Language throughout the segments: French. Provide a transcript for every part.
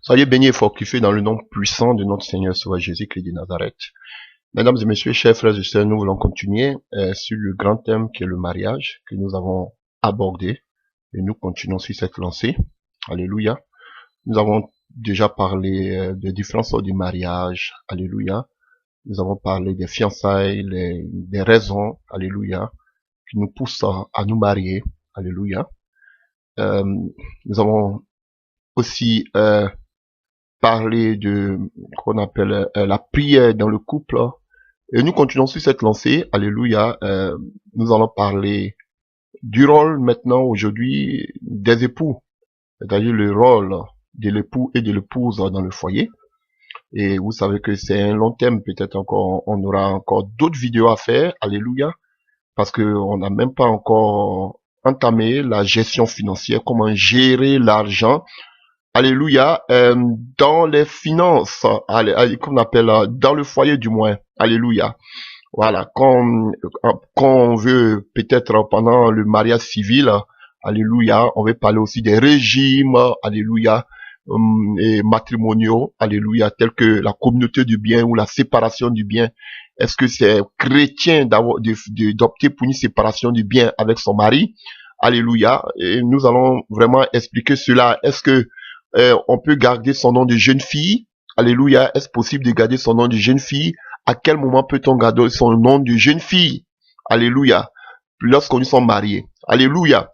Soyez bénis et fortifiés dans le nom puissant de notre Seigneur Sauveur Jésus-Christ de Nazareth. Mesdames et messieurs, chers frères et sœurs, nous voulons continuer sur le grand thème qui est le mariage que nous avons abordé. Et nous continuons sur cette lancée. Alléluia. Nous avons déjà parlé des différentes sortes de mariage. Alléluia. Nous avons parlé des fiançailles, des raisons. Alléluia. Qui nous poussent à nous marier. Alléluia. Nous avons aussi parler de qu'on appelle la prière dans le couple. Et nous continuons sur cette lancée. Alléluia. Nous allons parler du rôle maintenant aujourd'hui des époux, c'est-à-dire le rôle de l'époux et de l'épouse dans le foyer. Et vous savez que c'est un long thème, peut-être encore, on aura encore d'autres vidéos à faire. Alléluia. Parce que on n'a même pas encore entamé la gestion financière, comment gérer l'argent. Alléluia, dans les finances, qu'on appelle dans le foyer du moins. Alléluia. Voilà, quand on veut peut-être pendant le mariage civil, alléluia, on veut parler aussi des régimes, alléluia, et matrimoniaux, alléluia, tels que la communauté du bien ou la séparation du bien. Est-ce que c'est chrétien d'opter pour une séparation du bien avec son mari? Alléluia. Et nous allons vraiment expliquer cela. Est-ce que on peut garder son nom de jeune fille? Alléluia. Est-ce possible de garder son nom de jeune fille? À quel moment peut-on garder son nom de jeune fille? Alléluia. Lorsqu'on nous sommes mariés. Alléluia.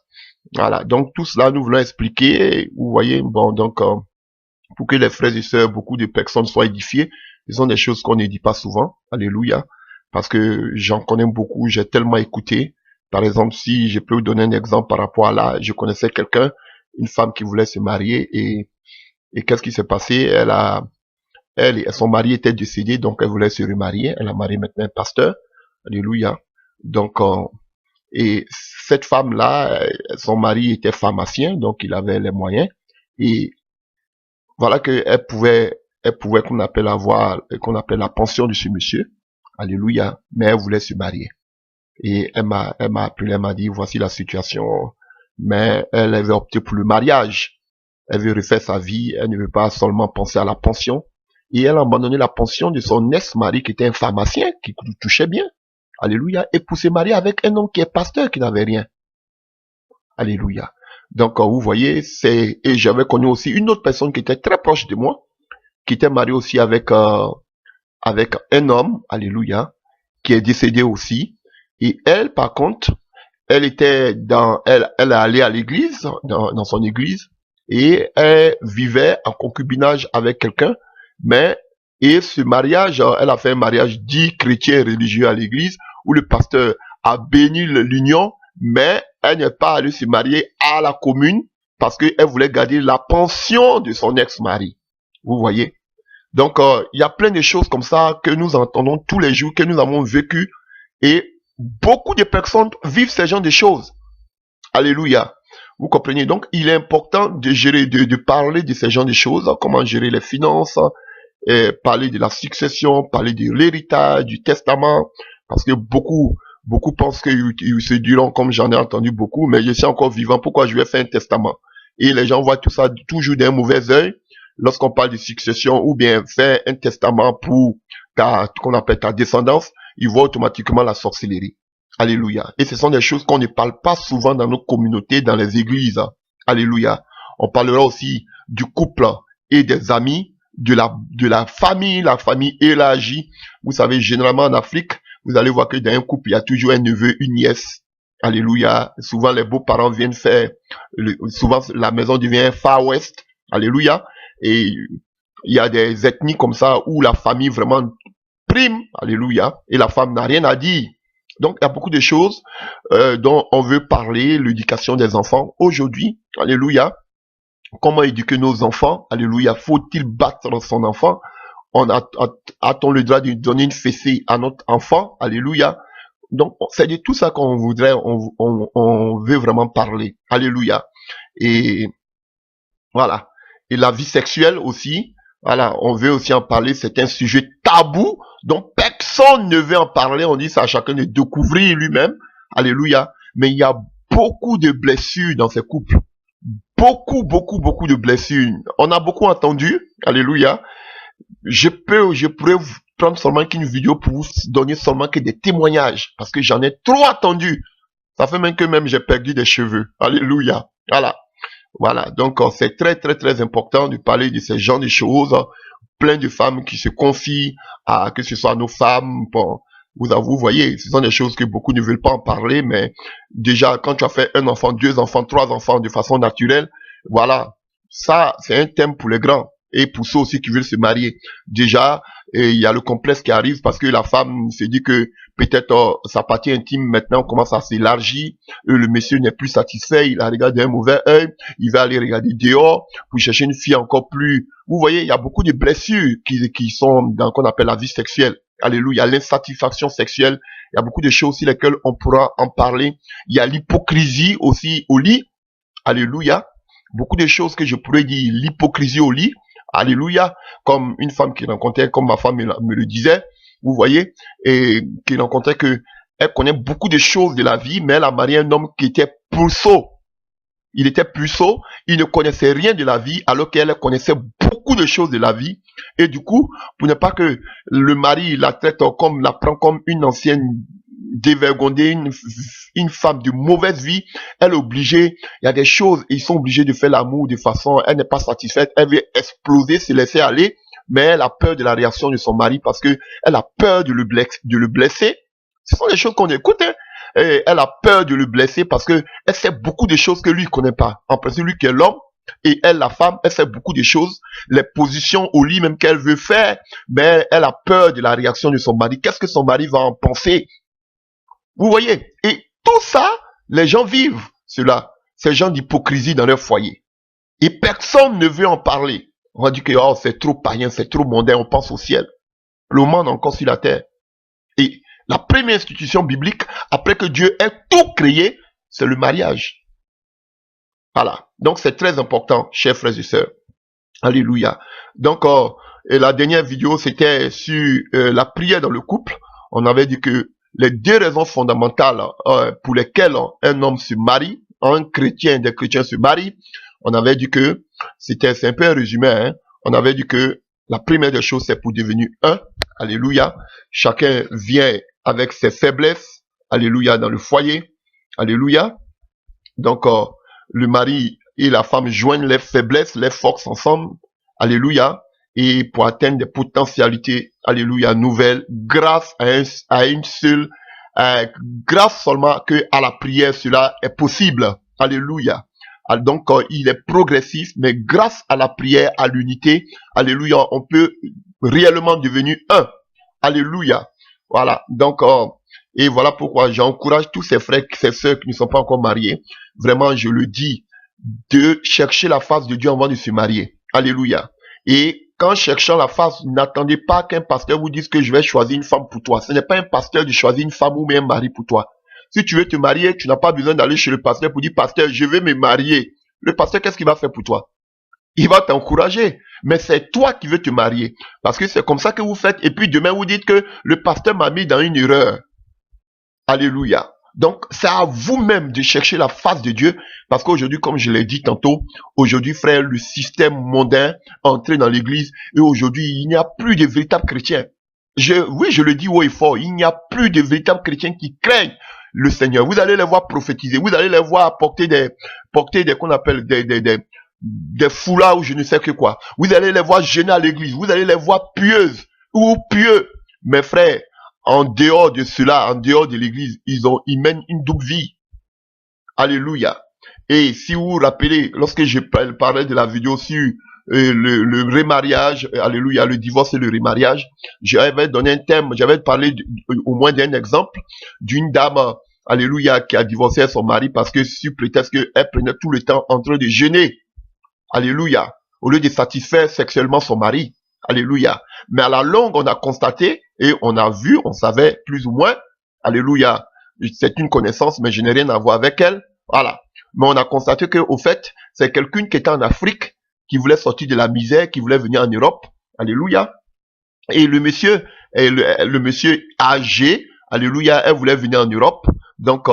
Voilà. Donc, tout cela, nous voulons expliquer. Vous voyez, bon, donc, pour que les frères et sœurs, beaucoup de personnes soient édifiées, ce sont des choses qu'on ne dit pas souvent. Alléluia. Parce que j'en connais beaucoup, j'ai tellement écouté. Par exemple, si je peux vous donner un exemple par rapport à là, je connaissais quelqu'un, une femme qui voulait se marier et qu'est-ce qui s'est passé? Son mari était décédé, donc elle voulait se remarier. Elle a marié maintenant un pasteur. Alléluia. Donc, et cette femme-là, son mari était pharmacien, donc il avait les moyens. Et voilà qu'elle pouvait qu'on appelle la pension de ce monsieur. Alléluia. Mais elle voulait se marier. Et elle m'a appelé, elle m'a dit, voici la situation. Mais elle avait opté pour le mariage. Elle veut refaire sa vie, elle ne veut pas seulement penser à la pension. Et elle a abandonné la pension de son ex-mari qui était un pharmacien, qui touchait bien. Alléluia. Et pour se marier avec un homme qui est pasteur, qui n'avait rien. Alléluia. Donc, vous voyez, et j'avais connu aussi une autre personne qui était très proche de moi, qui était mariée aussi avec un homme, alléluia, qui est décédé aussi. Et elle, par contre, elle est allée à l'église, dans son église, et elle vivait en concubinage avec quelqu'un, et ce mariage, elle a fait un mariage dit chrétien religieux à l'église, où le pasteur a béni l'union, mais elle n'est pas allée se marier à la commune, parce qu'elle voulait garder la pension de son ex-mari. Vous voyez? Donc, il y a plein de choses comme ça que nous entendons tous les jours, que nous avons vécu, et beaucoup de personnes vivent ce genre de choses. Alléluia. Vous comprenez? Donc, il est important de gérer, de parler de ce genre de choses, comment gérer les finances, parler de la succession, parler de l'héritage, du testament, parce que beaucoup pensent qu'ils se diront, comme j'en ai entendu beaucoup, mais je suis encore vivant, pourquoi je vais faire un testament? Et les gens voient tout ça toujours d'un mauvais œil, lorsqu'on parle de succession, ou bien faire un testament pour qu'on appelle ta descendance, ils voient automatiquement la sorcellerie. Alléluia. Et ce sont des choses qu'on ne parle pas souvent dans nos communautés, dans les églises. Alléluia. On parlera aussi du couple et des amis, de la famille élargie. Vous savez, généralement en Afrique, vous allez voir que dans un couple, il y a toujours un neveu, une nièce. Alléluia. Souvent, les beaux-parents viennent faire, souvent, la maison devient Far West. Alléluia. Et il y a des ethnies comme ça où la famille vraiment prime. Alléluia. Et la femme n'a rien à dire. Donc, il y a beaucoup de choses dont on veut parler, l'éducation des enfants. Aujourd'hui, alléluia, comment éduquer nos enfants? Alléluia, faut-il battre son enfant? A-t-on le droit de donner une fessée à notre enfant? Alléluia. Donc, c'est de tout ça qu'on voudrait, on veut vraiment parler. Alléluia. Et voilà. Et la vie sexuelle aussi, voilà, on veut aussi en parler, c'est un sujet tabou, dont personne ne veut en parler, on dit ça à chacun de découvrir lui-même, alléluia, mais il y a beaucoup de blessures dans ces couples, beaucoup de blessures. On a beaucoup entendu, alléluia. Je pourrais vous prendre seulement qu'une vidéo pour vous donner seulement que des témoignages, parce que j'en ai trop entendu. Ça fait même que j'ai perdu des cheveux. Alléluia. Voilà. Donc, c'est très important de parler de ce genre de choses. Plein de femmes qui se confient à, que ce soit nos femmes, bon, vous voyez, ce sont des choses que beaucoup ne veulent pas en parler, mais déjà, quand tu as fait un enfant, 2 enfants, 3 enfants de façon naturelle, voilà, ça, c'est un thème pour les grands et pour ceux aussi qui veulent se marier. Déjà, il y a le complexe qui arrive parce que la femme se dit que peut-être sa partie intime maintenant commence à s'élargir, le monsieur n'est plus satisfait, il a regardé un mauvais œil, il va aller regarder dehors pour chercher une fille encore plus. Vous voyez, il y a beaucoup de blessures qui sont dans qu'on appelle la vie sexuelle. Alléluia, l'insatisfaction sexuelle. Il y a beaucoup de choses sur lesquelles on pourra en parler. Il y a l'hypocrisie aussi au lit. Alléluia. Beaucoup de choses que je pourrais dire. L'hypocrisie au lit. Alléluia. Comme une femme qui rencontrait, comme ma femme me le disait. Vous voyez. Et qui rencontrait que elle connaît beaucoup de choses de la vie, mais elle a marié un homme qui était puceau. Il était puceau, il ne connaissait rien de la vie, alors qu'elle connaissait beaucoup de choses de la vie. Et du coup, pour ne pas que le mari la traite comme, la prend comme une ancienne dévergondée, une femme de mauvaise vie, elle est obligée, il y a des choses, ils sont obligés de faire l'amour de façon, elle n'est pas satisfaite, elle veut exploser, se laisser aller, mais elle a peur de la réaction de son mari parce que elle a peur de le blesser. Ce sont des choses qu'on écoute, hein. Et elle a peur de le blesser parce que elle sait beaucoup de choses que lui ne connaît pas. En principe, lui qui est l'homme et elle, la femme, elle sait beaucoup de choses. Les positions au lit même qu'elle veut faire, mais elle a peur de la réaction de son mari. Qu'est-ce que son mari va en penser? Vous voyez? Et tout ça, les gens vivent cela. Ces gens d'hypocrisie dans leur foyer. Et personne ne veut en parler. On va dire que oh, c'est trop païen, c'est trop mondain, on pense au ciel. Le monde est encore sur la terre. Et la première institution biblique, après que Dieu ait tout créé, c'est le mariage. Voilà. Donc, c'est très important, chers frères et sœurs. Alléluia. Donc, et la dernière vidéo, c'était sur la prière dans le couple. On avait dit que les 2 raisons fondamentales pour lesquelles un homme se marie, des chrétiens se marient, on avait dit que, c'est un peu un résumé, hein, on avait dit que la première des choses, c'est pour devenir un. Alléluia. Chacun vient avec ses faiblesses. Alléluia. Dans le foyer. Alléluia. Donc, le mari et la femme joignent les faiblesses, les forces ensemble. Alléluia. Et pour atteindre des potentialités, alléluia, nouvelles, grâce à une seule, grâce seulement que à la prière, cela est possible. Alléluia. Donc, il est progressif, mais grâce à la prière, à l'unité, alléluia, on peut réellement devenir un. Alléluia. Voilà. Donc, et voilà pourquoi j'encourage tous ces frères, ces sœurs qui ne sont pas encore mariés. Vraiment, je le dis, de chercher la face de Dieu avant de se marier. Alléluia. Et qu'en cherchant la face, n'attendez pas qu'un pasteur vous dise que je vais choisir une femme pour toi. Ce n'est pas un pasteur de choisir une femme ou un mari pour toi. Si tu veux te marier, tu n'as pas besoin d'aller chez le pasteur pour dire, pasteur, je vais me marier. Le pasteur, qu'est-ce qu'il va faire pour toi? Il va t'encourager. Mais c'est toi qui veux te marier. Parce que c'est comme ça que vous faites. Et puis demain, vous dites que le pasteur m'a mis dans une erreur. Alléluia. Donc, c'est à vous-même de chercher la face de Dieu. Parce qu'aujourd'hui, comme je l'ai dit tantôt, aujourd'hui, frère, le système mondain est entré dans l'église. Et aujourd'hui, il n'y a plus de véritables chrétiens. Oui, je le dis haut et fort. Il n'y a plus de véritables chrétiens qui craignent le Seigneur. Vous allez les voir prophétiser. Vous allez les voir porter qu'on appelle des foulards ou je ne sais que quoi. Vous allez les voir jeûner à l'église. Vous allez les voir pieuses ou pieux. Mes frères, en dehors de cela, en dehors de l'église, ils mènent une double vie. Alléluia. Et si vous vous rappelez, lorsque je parlais de la vidéo sur le remariage, alléluia, le divorce et le remariage, j'avais donné un thème, j'avais parlé au moins d'un exemple d'une dame, alléluia, qui a divorcé son mari parce que sous prétexte qu'elle prenait tout le temps en train de jeûner. Alléluia. Au lieu de satisfaire sexuellement son mari. Alléluia. Mais à la longue, on a constaté et on a vu, on savait plus ou moins. Alléluia. C'est une connaissance, mais je n'ai rien à voir avec elle. Voilà. Mais on a constaté que, au fait, c'est quelqu'un qui était en Afrique, qui voulait sortir de la misère, qui voulait venir en Europe. Alléluia. Et le monsieur âgé, alléluia, elle voulait venir en Europe. Donc,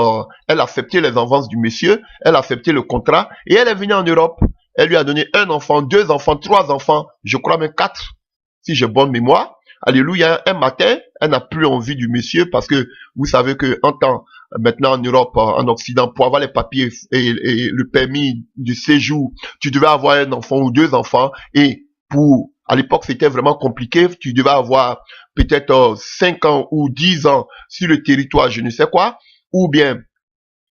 elle a accepté les avances du monsieur, elle a accepté le contrat et elle est venue en Europe. Elle lui a donné un enfant, deux enfants, trois enfants, je crois même quatre, si j'ai bonne mémoire. Alléluia, un matin, elle n'a plus envie du monsieur parce que vous savez que en temps, maintenant en Europe, en Occident, pour avoir les papiers et le permis de séjour, tu devais avoir un enfant ou deux enfants et à l'époque, c'était vraiment compliqué. Tu devais avoir peut-être 5 ans ou 10 ans sur le territoire, je ne sais quoi, ou bien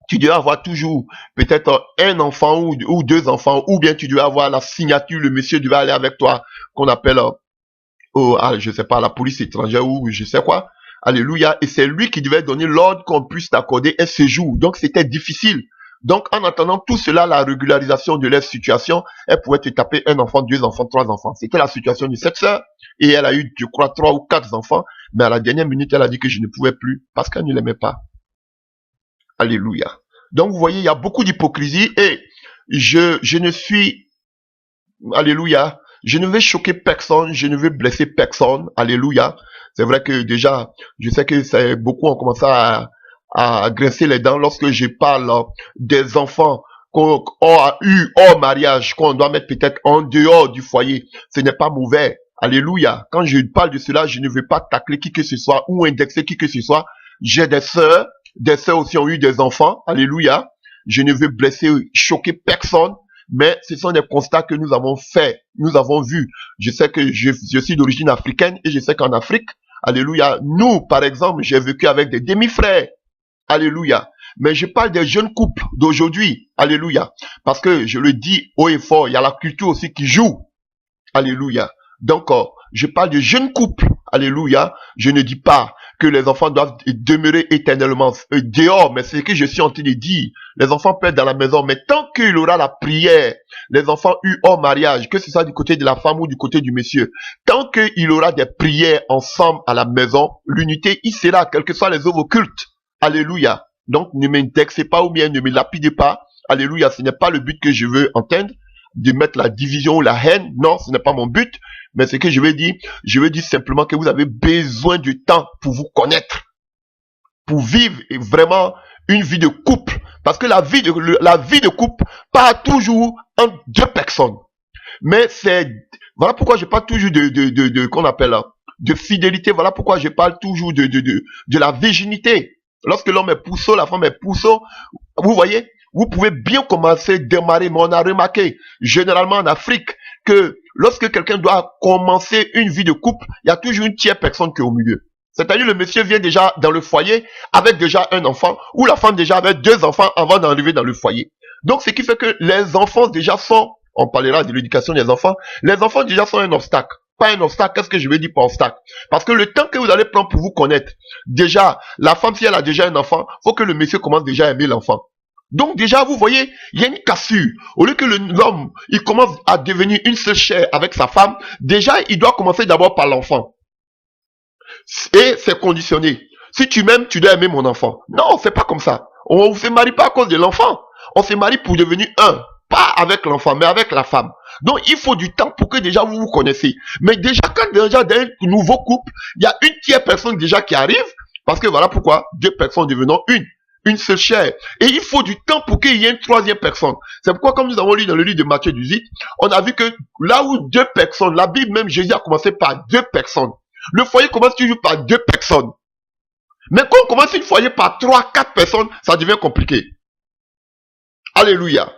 tu devais avoir toujours peut-être un enfant ou deux enfants, ou bien tu devais avoir la signature, le monsieur devait aller avec toi, qu'on appelle je sais pas, la police étrangère ou je sais quoi. Alléluia. Et c'est lui qui devait donner l'ordre qu'on puisse t'accorder un séjour. Donc c'était difficile. Donc en attendant tout cela, la régularisation de leur situation, elle pouvait te taper un enfant, deux enfants, trois enfants. C'était la situation de cette sœur. Et elle a eu, je crois, trois ou quatre enfants. Mais à la dernière minute, elle a dit que je ne pouvais plus parce qu'elle ne l'aimait pas. Alléluia. Donc vous voyez, il y a beaucoup d'hypocrisie et je ne suis, alléluia, je ne vais choquer personne, je ne vais blesser personne, alléluia. C'est vrai que déjà, je sais que beaucoup ont commencé à grincer les dents lorsque je parle des enfants qu'on a eu hors mariage, qu'on doit mettre peut-être en dehors du foyer. Ce n'est pas mauvais, alléluia. Quand je parle de cela, je ne veux pas tacler qui que ce soit ou indexer qui que ce soit. J'ai des sœurs aussi ont eu des enfants, alléluia. Je ne veux blesser, choquer personne. Mais ce sont des constats que nous avons faits, nous avons vus. Je sais que je suis d'origine africaine et je sais qu'en Afrique, alléluia, nous, par exemple, j'ai vécu avec des demi-frères, alléluia. Mais je parle des jeunes couples d'aujourd'hui, alléluia. Parce que je le dis haut et fort, il y a la culture aussi qui joue, alléluia. Donc, je parle de jeunes couples, alléluia. Je ne dis pas que les enfants doivent demeurer éternellement dehors, mais c'est ce que je suis en train de dire. Les enfants peuvent être dans la maison, mais tant qu'il aura la prière, les enfants eus hors mariage, que ce soit du côté de la femme ou du côté du monsieur, tant qu'il aura des prières ensemble à la maison, l'unité y sera, quels que soient les œuvres occultes. Alléluia. Donc, ne m'indexez pas ou bien ne me lapidez pas. Alléluia, ce n'est pas le but que je veux entendre, de mettre la division ou la haine. Non, ce n'est pas mon but. Mais ce que je veux dire simplement que vous avez besoin du temps pour vous connaître, pour vivre vraiment une vie de couple. Parce que la vie de couple part toujours entre deux personnes. Mais voilà pourquoi je parle toujours qu'on appelle, de fidélité. Voilà pourquoi je parle toujours de la virginité. Lorsque l'homme est puceau, la femme est puceau, vous voyez, vous pouvez bien commencer, démarrer, mais on a remarqué, généralement en Afrique, que lorsque quelqu'un doit commencer une vie de couple, il y a toujours une tierce personne qui est au milieu. C'est-à-dire le monsieur vient déjà dans le foyer avec déjà un enfant, ou la femme déjà avec deux enfants avant d'arriver dans le foyer. Donc ce qui fait que les enfants déjà sont, on parlera de l'éducation des enfants, les enfants déjà sont un obstacle. Pas un obstacle, qu'est-ce que je veux dire par obstacle? Parce que le temps que vous allez prendre pour vous connaître, déjà, la femme, si elle a déjà un enfant, faut que le monsieur commence déjà à aimer l'enfant. Donc déjà, vous voyez, il y a une cassure. Au lieu que l'homme, il commence à devenir une seule chair avec sa femme, déjà, il doit commencer d'abord par l'enfant. Et c'est conditionné. Si tu m'aimes, tu dois aimer mon enfant. Non, c'est pas comme ça. On ne se marie pas à cause de l'enfant. On se marie pour devenir un. Pas avec l'enfant, mais avec la femme. Donc, il faut du temps pour que déjà vous vous connaissez. Mais déjà, quand déjà dans un nouveau couple, il y a une tierce personne déjà qui arrive, parce que voilà pourquoi deux personnes devenant une seule chair. Et il faut du temps pour qu'il y ait une troisième personne. C'est pourquoi, comme nous avons lu dans le livre de Matthieu 18, on a vu que là où deux personnes, la Bible même, Jésus a commencé par deux personnes. Le foyer commence toujours par deux personnes. Mais quand on commence une foyer par trois, quatre personnes, ça devient compliqué. Alléluia.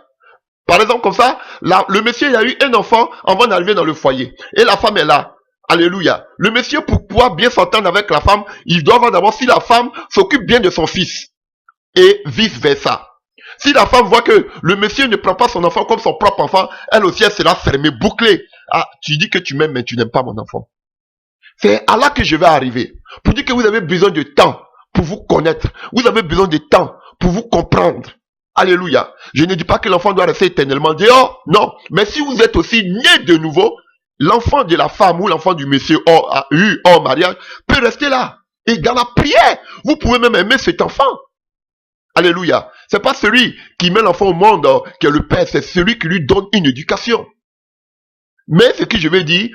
Par exemple, comme ça, le monsieur il a eu un enfant avant d'arriver dans le foyer. Et la femme est là. Alléluia. Le monsieur, pour pouvoir bien s'entendre avec la femme, il doit voir d'abord si la femme s'occupe bien de son fils. Et vice versa. Si la femme voit que le monsieur ne prend pas son enfant comme son propre enfant, elle aussi, elle sera fermée, bouclée. Ah, tu dis que tu m'aimes, mais tu n'aimes pas mon enfant. C'est à là que je vais arriver. Pour dire que vous avez besoin de temps pour vous connaître. Vous avez besoin de temps pour vous comprendre. Alléluia. Je ne dis pas que l'enfant doit rester éternellement dehors. Non. Mais si vous êtes aussi né de nouveau, l'enfant de la femme ou l'enfant du monsieur hors mariage peut rester là. Et dans la prière, vous pouvez même aimer cet enfant. Alléluia. C'est pas celui qui met l'enfant au monde qui est le père, c'est celui qui lui donne une éducation. Mais ce que je vais dire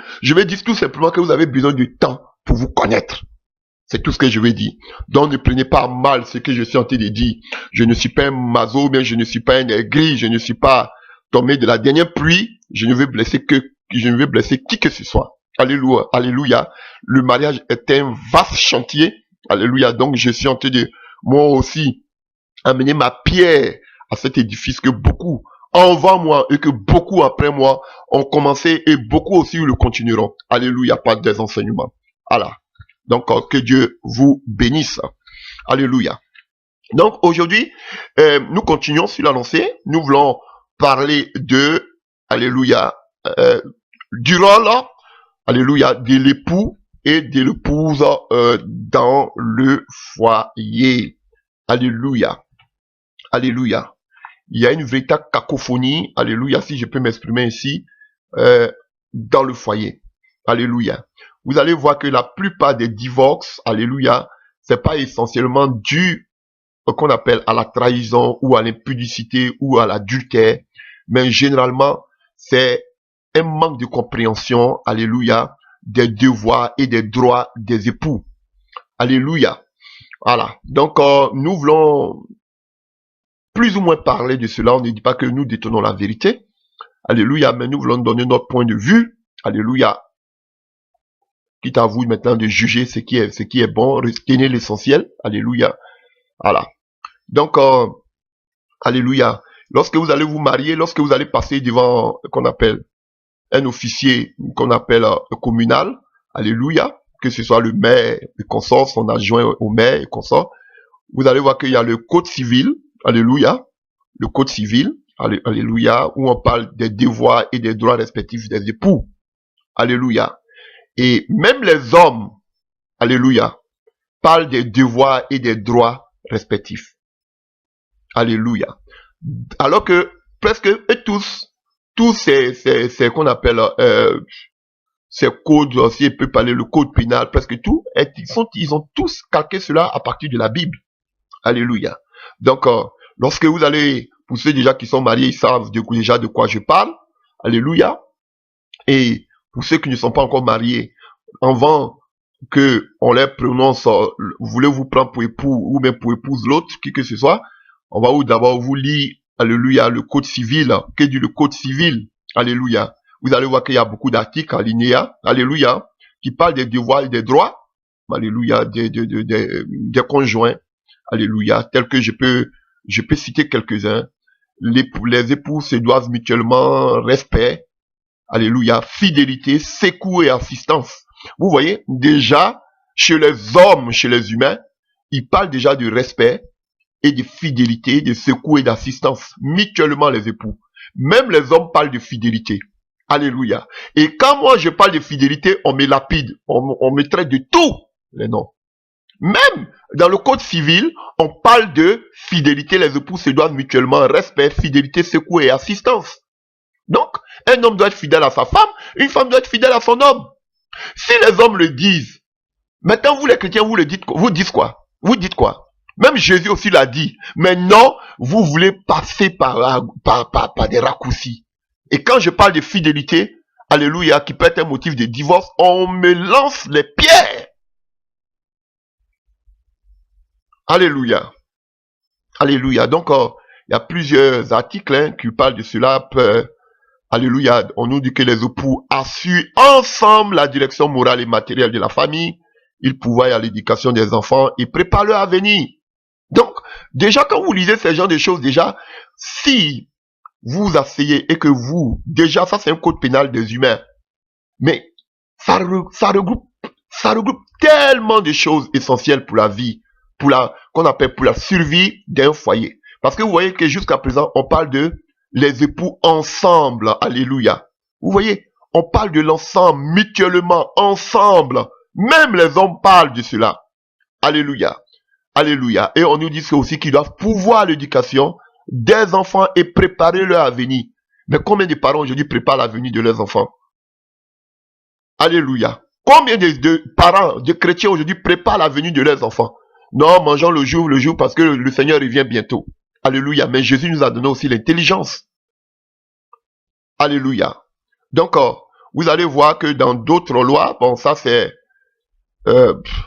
tout simplement que vous avez besoin du temps pour vous connaître. C'est tout ce que je veux dire. Donc ne prenez pas mal ce que je suis en train de dire. Je ne suis pas un maso, mais je ne suis pas un aigri, je ne suis pas tombé de la dernière pluie. Je ne veux blesser qui que ce soit. Alléluia, alléluia. Le mariage est un vaste chantier. Alléluia. Donc je suis en train de, moi aussi, amener ma pierre à cet édifice que beaucoup avant moi et que beaucoup après moi ont commencé et beaucoup aussi le continueront. Alléluia, par des enseignements. Voilà. Donc, que Dieu vous bénisse. Alléluia. Donc, aujourd'hui, nous continuons sur la lancée. Nous voulons parler de, alléluia, du rôle, alléluia, de l'époux et de l'épouse dans le foyer. Alléluia. Alléluia. Il y a une véritable cacophonie, alléluia, si je peux m'exprimer ici, dans le foyer. Alléluia. Vous allez voir que la plupart des divorces, alléluia, c'est pas essentiellement dû qu'on appelle à la trahison ou à l'impudicité ou à l'adultère, mais généralement, c'est un manque de compréhension, alléluia, des devoirs et des droits des époux. Alléluia. Voilà. Donc, nous voulons plus ou moins parler de cela. On ne dit pas que nous détenons la vérité. Alléluia. Mais nous voulons donner notre point de vue. Alléluia. Quitte à vous maintenant de juger ce qui est bon. Retenez l'essentiel. Alléluia. Voilà. Donc, alléluia. Lorsque vous allez vous marier, lorsque vous allez passer devant, qu'on appelle un officier, qu'on appelle communal. Alléluia. Que ce soit le maire, le consort, son adjoint au maire et consort. Vous allez voir qu'il y a le code civil. Alléluia. Le code civil. Alléluia. Où on parle des devoirs et des droits respectifs des époux. Alléluia. Et même les hommes, alléluia, parlent des devoirs et des droits respectifs. Alléluia. Alors que presque tous ces qu'on appelle ces codes, si on peut parler le code pénal, presque tout, ils ont tous calqué cela à partir de la Bible. Alléluia. Donc, lorsque vous allez, pour ceux déjà qui sont mariés, ils savent déjà de quoi je parle. Alléluia. Et pour ceux qui ne sont pas encore mariés, avant que on les prononce, voulez-vous prendre pour époux ou même pour épouse l'autre, qui que ce soit, on va d'abord vous lire, alléluia, le code civil. Que dit le code civil? Alléluia. Vous allez voir qu'il y a beaucoup d'articles alinéa, alléluia, qui parlent des devoirs et des droits, alléluia, des conjoints, alléluia, tels que je peux citer quelques-uns. Les époux se doivent mutuellement respect, alléluia, fidélité, secours et assistance. Vous voyez, déjà, chez les hommes, chez les humains, ils parlent déjà de respect et de fidélité, de secours et d'assistance, mutuellement les époux. Même les hommes parlent de fidélité. Alléluia. Et quand moi je parle de fidélité, on me lapide, on me traite de tout les noms. Même dans le code civil, on parle de fidélité, les époux se doivent mutuellement respect, fidélité, secours et assistance. Donc, un homme doit être fidèle à sa femme, une femme doit être fidèle à son homme. Si les hommes le disent, maintenant vous les chrétiens, vous dites quoi? Vous dites quoi? Même Jésus aussi l'a dit. Maintenant, vous voulez passer par des raccourcis. Et quand je parle de fidélité, alléluia, qui peut être un motif de divorce, on me lance les pierres. Alléluia. Alléluia. Donc, il y a plusieurs articles qui parlent de cela. Alléluia. On nous dit que les époux assurent ensemble la direction morale et matérielle de la famille. Ils pourvoient à l'éducation des enfants et préparent leur avenir. Donc, déjà, quand vous lisez ce genre de choses, déjà, si vous asseyez et que vous, déjà, ça c'est un code pénal des humains, mais ça regroupe tellement de choses essentielles pour la vie, qu'on appelle pour la survie d'un foyer. Parce que vous voyez que jusqu'à présent, on parle de les époux ensemble, alléluia. Vous voyez, on parle de l'ensemble, mutuellement, ensemble. Même les hommes parlent de cela. Alléluia. Alléluia. Et on nous dit aussi qu'ils doivent pouvoir l'éducation des enfants et préparer leur avenir. Mais combien de parents aujourd'hui préparent l'avenir de leurs enfants? Alléluia. Combien de parents, de chrétiens aujourd'hui préparent l'avenir de leurs enfants? Non, mangeons le jour parce que le Seigneur revient bientôt. Alléluia. Mais Jésus nous a donné aussi l'intelligence. Alléluia. Donc, vous allez voir que dans d'autres lois, bon, ça c'est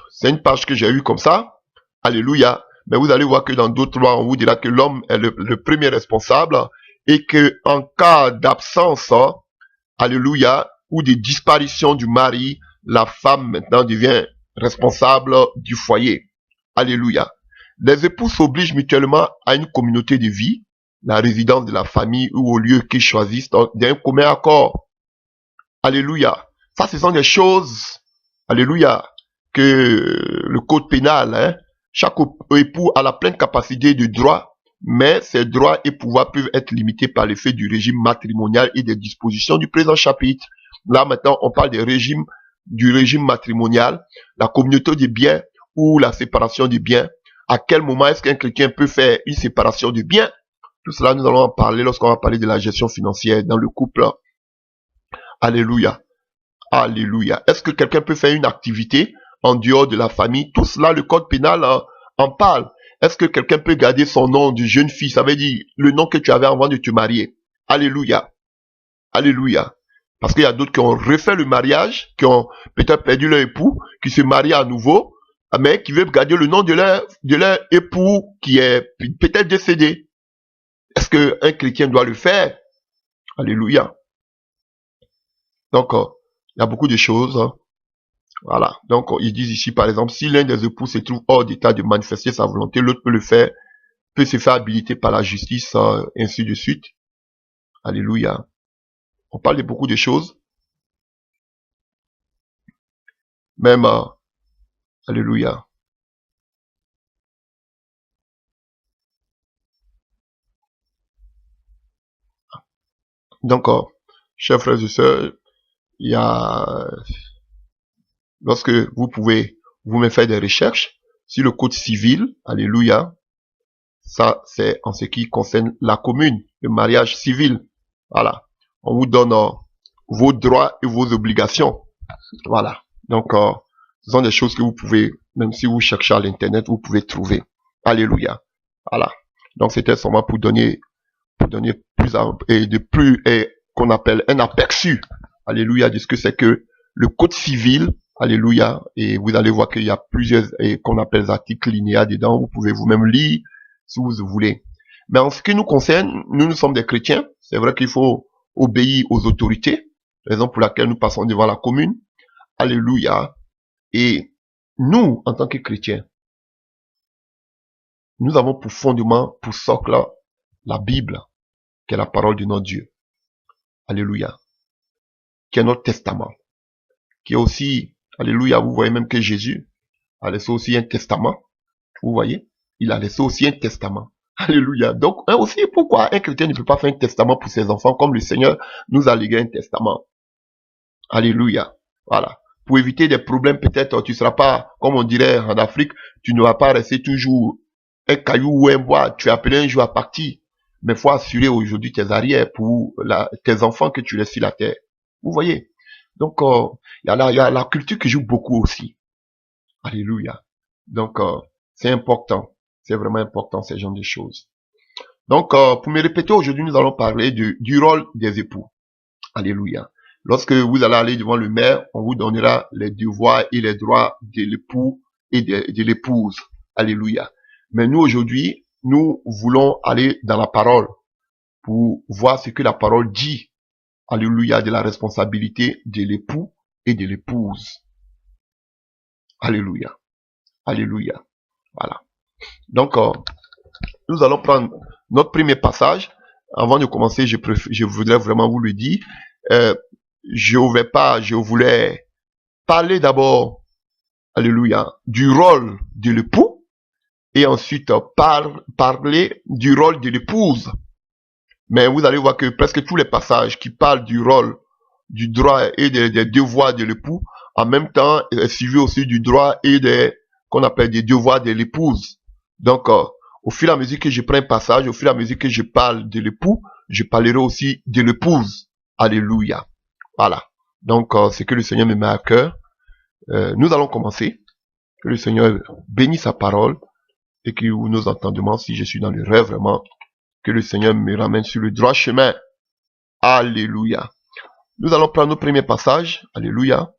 C'est une page que j'ai eue comme ça. Alléluia. Mais vous allez voir que dans d'autres lois, on vous dira que l'homme est le premier responsable et que en cas d'absence, alléluia, ou de disparition du mari, la femme maintenant devient responsable du foyer. Alléluia. Les époux s'obligent mutuellement à une communauté de vie, la résidence de la famille ou au lieu qu'ils choisissent d'un commun accord. Alléluia. Ça, ce sont des choses, alléluia, que le code pénal, chaque époux a la pleine capacité de droit, mais ces droits et pouvoirs peuvent être limités par l'effet du régime matrimonial et des dispositions du présent chapitre. Là, maintenant, on parle du régime matrimonial, la communauté des biens ou la séparation des biens. À quel moment est-ce qu'un chrétien peut faire une séparation des biens? Tout cela, nous allons en parler lorsqu'on va parler de la gestion financière dans le couple. Alléluia. Alléluia. Est-ce que quelqu'un peut faire une activité en dehors de la famille? Tout cela, le code pénal en parle. Est-ce que quelqu'un peut garder son nom de jeune fille? Ça veut dire le nom que tu avais avant de te marier. Alléluia. Alléluia. Parce qu'il y a d'autres qui ont refait le mariage, qui ont peut-être perdu leur époux, qui se marient à nouveau, mais qui veulent garder le nom de leur époux qui est peut-être décédé. Est-ce qu'un chrétien doit le faire? Alléluia. Donc, il y a beaucoup de choses. Voilà. Donc, ils disent ici, par exemple, si l'un des époux se trouve hors d'état de manifester sa volonté, l'autre peut le faire, peut se faire habiliter par la justice, ainsi de suite. Alléluia. On parle de beaucoup de choses. Même, alléluia. Donc, chers frères et sœurs, il y a, lorsque vous pouvez vous-même faire des recherches sur le code civil, alléluia, ça c'est en ce qui concerne la commune, le mariage civil. Voilà. On vous donne vos droits et vos obligations. Voilà. Donc, ce sont des choses que vous pouvez, même si vous cherchez à l'internet, vous pouvez trouver. Alléluia. Voilà. Donc, c'était seulement pour donner qu'on appelle un aperçu. Alléluia, de ce que c'est que le code civil. Alléluia. Et vous allez voir qu'il y a plusieurs, qu'on appelle articles linéaires dedans. Vous pouvez vous-même lire si vous voulez. Mais en ce qui nous concerne, nous sommes des chrétiens. C'est vrai qu'il faut obéir aux autorités, raison pour laquelle nous passons devant la commune. Alléluia. Et nous, en tant que chrétiens, nous avons pour fondement, pour socle, la Bible, qui est la parole de notre Dieu. Alléluia. Qui est notre testament. Qui est aussi, alléluia, vous voyez même que Jésus a laissé aussi un testament. Vous voyez? Il a laissé aussi un testament. Alléluia. Donc, aussi, pourquoi un chrétien ne peut pas faire un testament pour ses enfants comme le Seigneur nous a légué un testament? Alléluia. Voilà. Pour éviter des problèmes, peut-être, tu ne seras pas, comme on dirait en Afrique, tu ne vas pas rester toujours un caillou ou un bois. Tu es appelé un jour à partir. Mais il faut assurer aujourd'hui tes arrières pour tes enfants que tu laisses sur la terre. Vous voyez? Donc, il y a la culture qui joue beaucoup aussi. Alléluia. Donc, c'est important. C'est vraiment important, ces genres de choses. Donc, pour me répéter, aujourd'hui, nous allons parler du rôle des époux. Alléluia. Lorsque vous allez aller devant le maire, on vous donnera les devoirs et les droits de l'époux et de l'épouse. Alléluia. Mais nous, aujourd'hui, nous voulons aller dans la parole pour voir ce que la parole dit. Alléluia, de la responsabilité de l'époux et de l'épouse. Alléluia. Alléluia. Voilà. Donc, nous allons prendre notre premier passage. Avant de commencer, je voudrais vraiment vous le dire. Je voulais parler d'abord, alléluia, du rôle de l'époux et ensuite parler du rôle de l'épouse. Mais vous allez voir que presque tous les passages qui parlent du rôle, du droit et des devoirs de l'époux, en même temps, est suivi aussi du droit et qu'on appelle des devoirs de l'épouse. Donc, au fur et à mesure que je prends un passage, au fur et à mesure que je parle de l'époux, je parlerai aussi de l'épouse. Alléluia. Voilà. Donc, c'est que le Seigneur me met à cœur. Nous allons commencer. Que le Seigneur bénisse sa parole et que nous entendons, si je suis dans le rêve vraiment, que le Seigneur me ramène sur le droit chemin. Alléluia. Nous allons prendre nos premiers passages. Alléluia.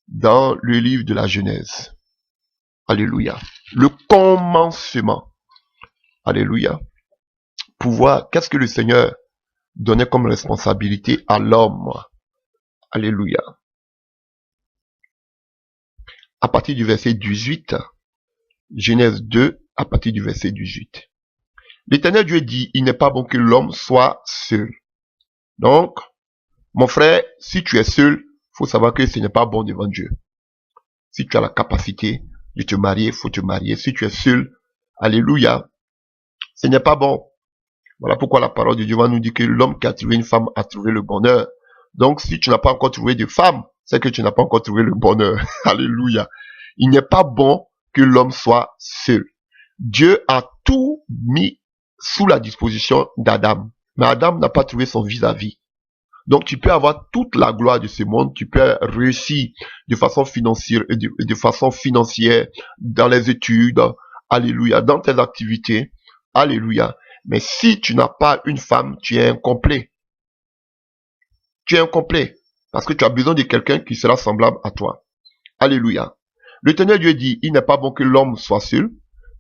dans le livre de la Genèse. Alléluia. Le commencement. Alléluia. Pour voir qu'est-ce que le Seigneur donnait comme responsabilité à l'homme. Alléluia. À partir du verset 18, Genèse 2, à partir du verset 18. L'Éternel Dieu dit, il n'est pas bon que l'homme soit seul. Donc, mon frère, si tu es seul, faut savoir que ce n'est pas bon devant Dieu. Si tu as la capacité de te marier, faut te marier. Si tu es seul, alléluia, ce n'est pas bon. Voilà pourquoi la parole de Dieu va nous dire que l'homme qui a trouvé une femme a trouvé le bonheur. Donc, si tu n'as pas encore trouvé de femme, c'est que tu n'as pas encore trouvé le bonheur. Alléluia. Il n'est pas bon que l'homme soit seul. Dieu a tout mis sous la disposition d'Adam. Mais Adam n'a pas trouvé son vis-à-vis. Donc, tu peux avoir toute la gloire de ce monde, tu peux réussir de façon financière, dans les études, alléluia, dans tes activités, alléluia. Mais si tu n'as pas une femme, tu es incomplet. Tu es incomplet. Parce que tu as besoin de quelqu'un qui sera semblable à toi. Alléluia. L'Éternel Dieu dit, il n'est pas bon que l'homme soit seul.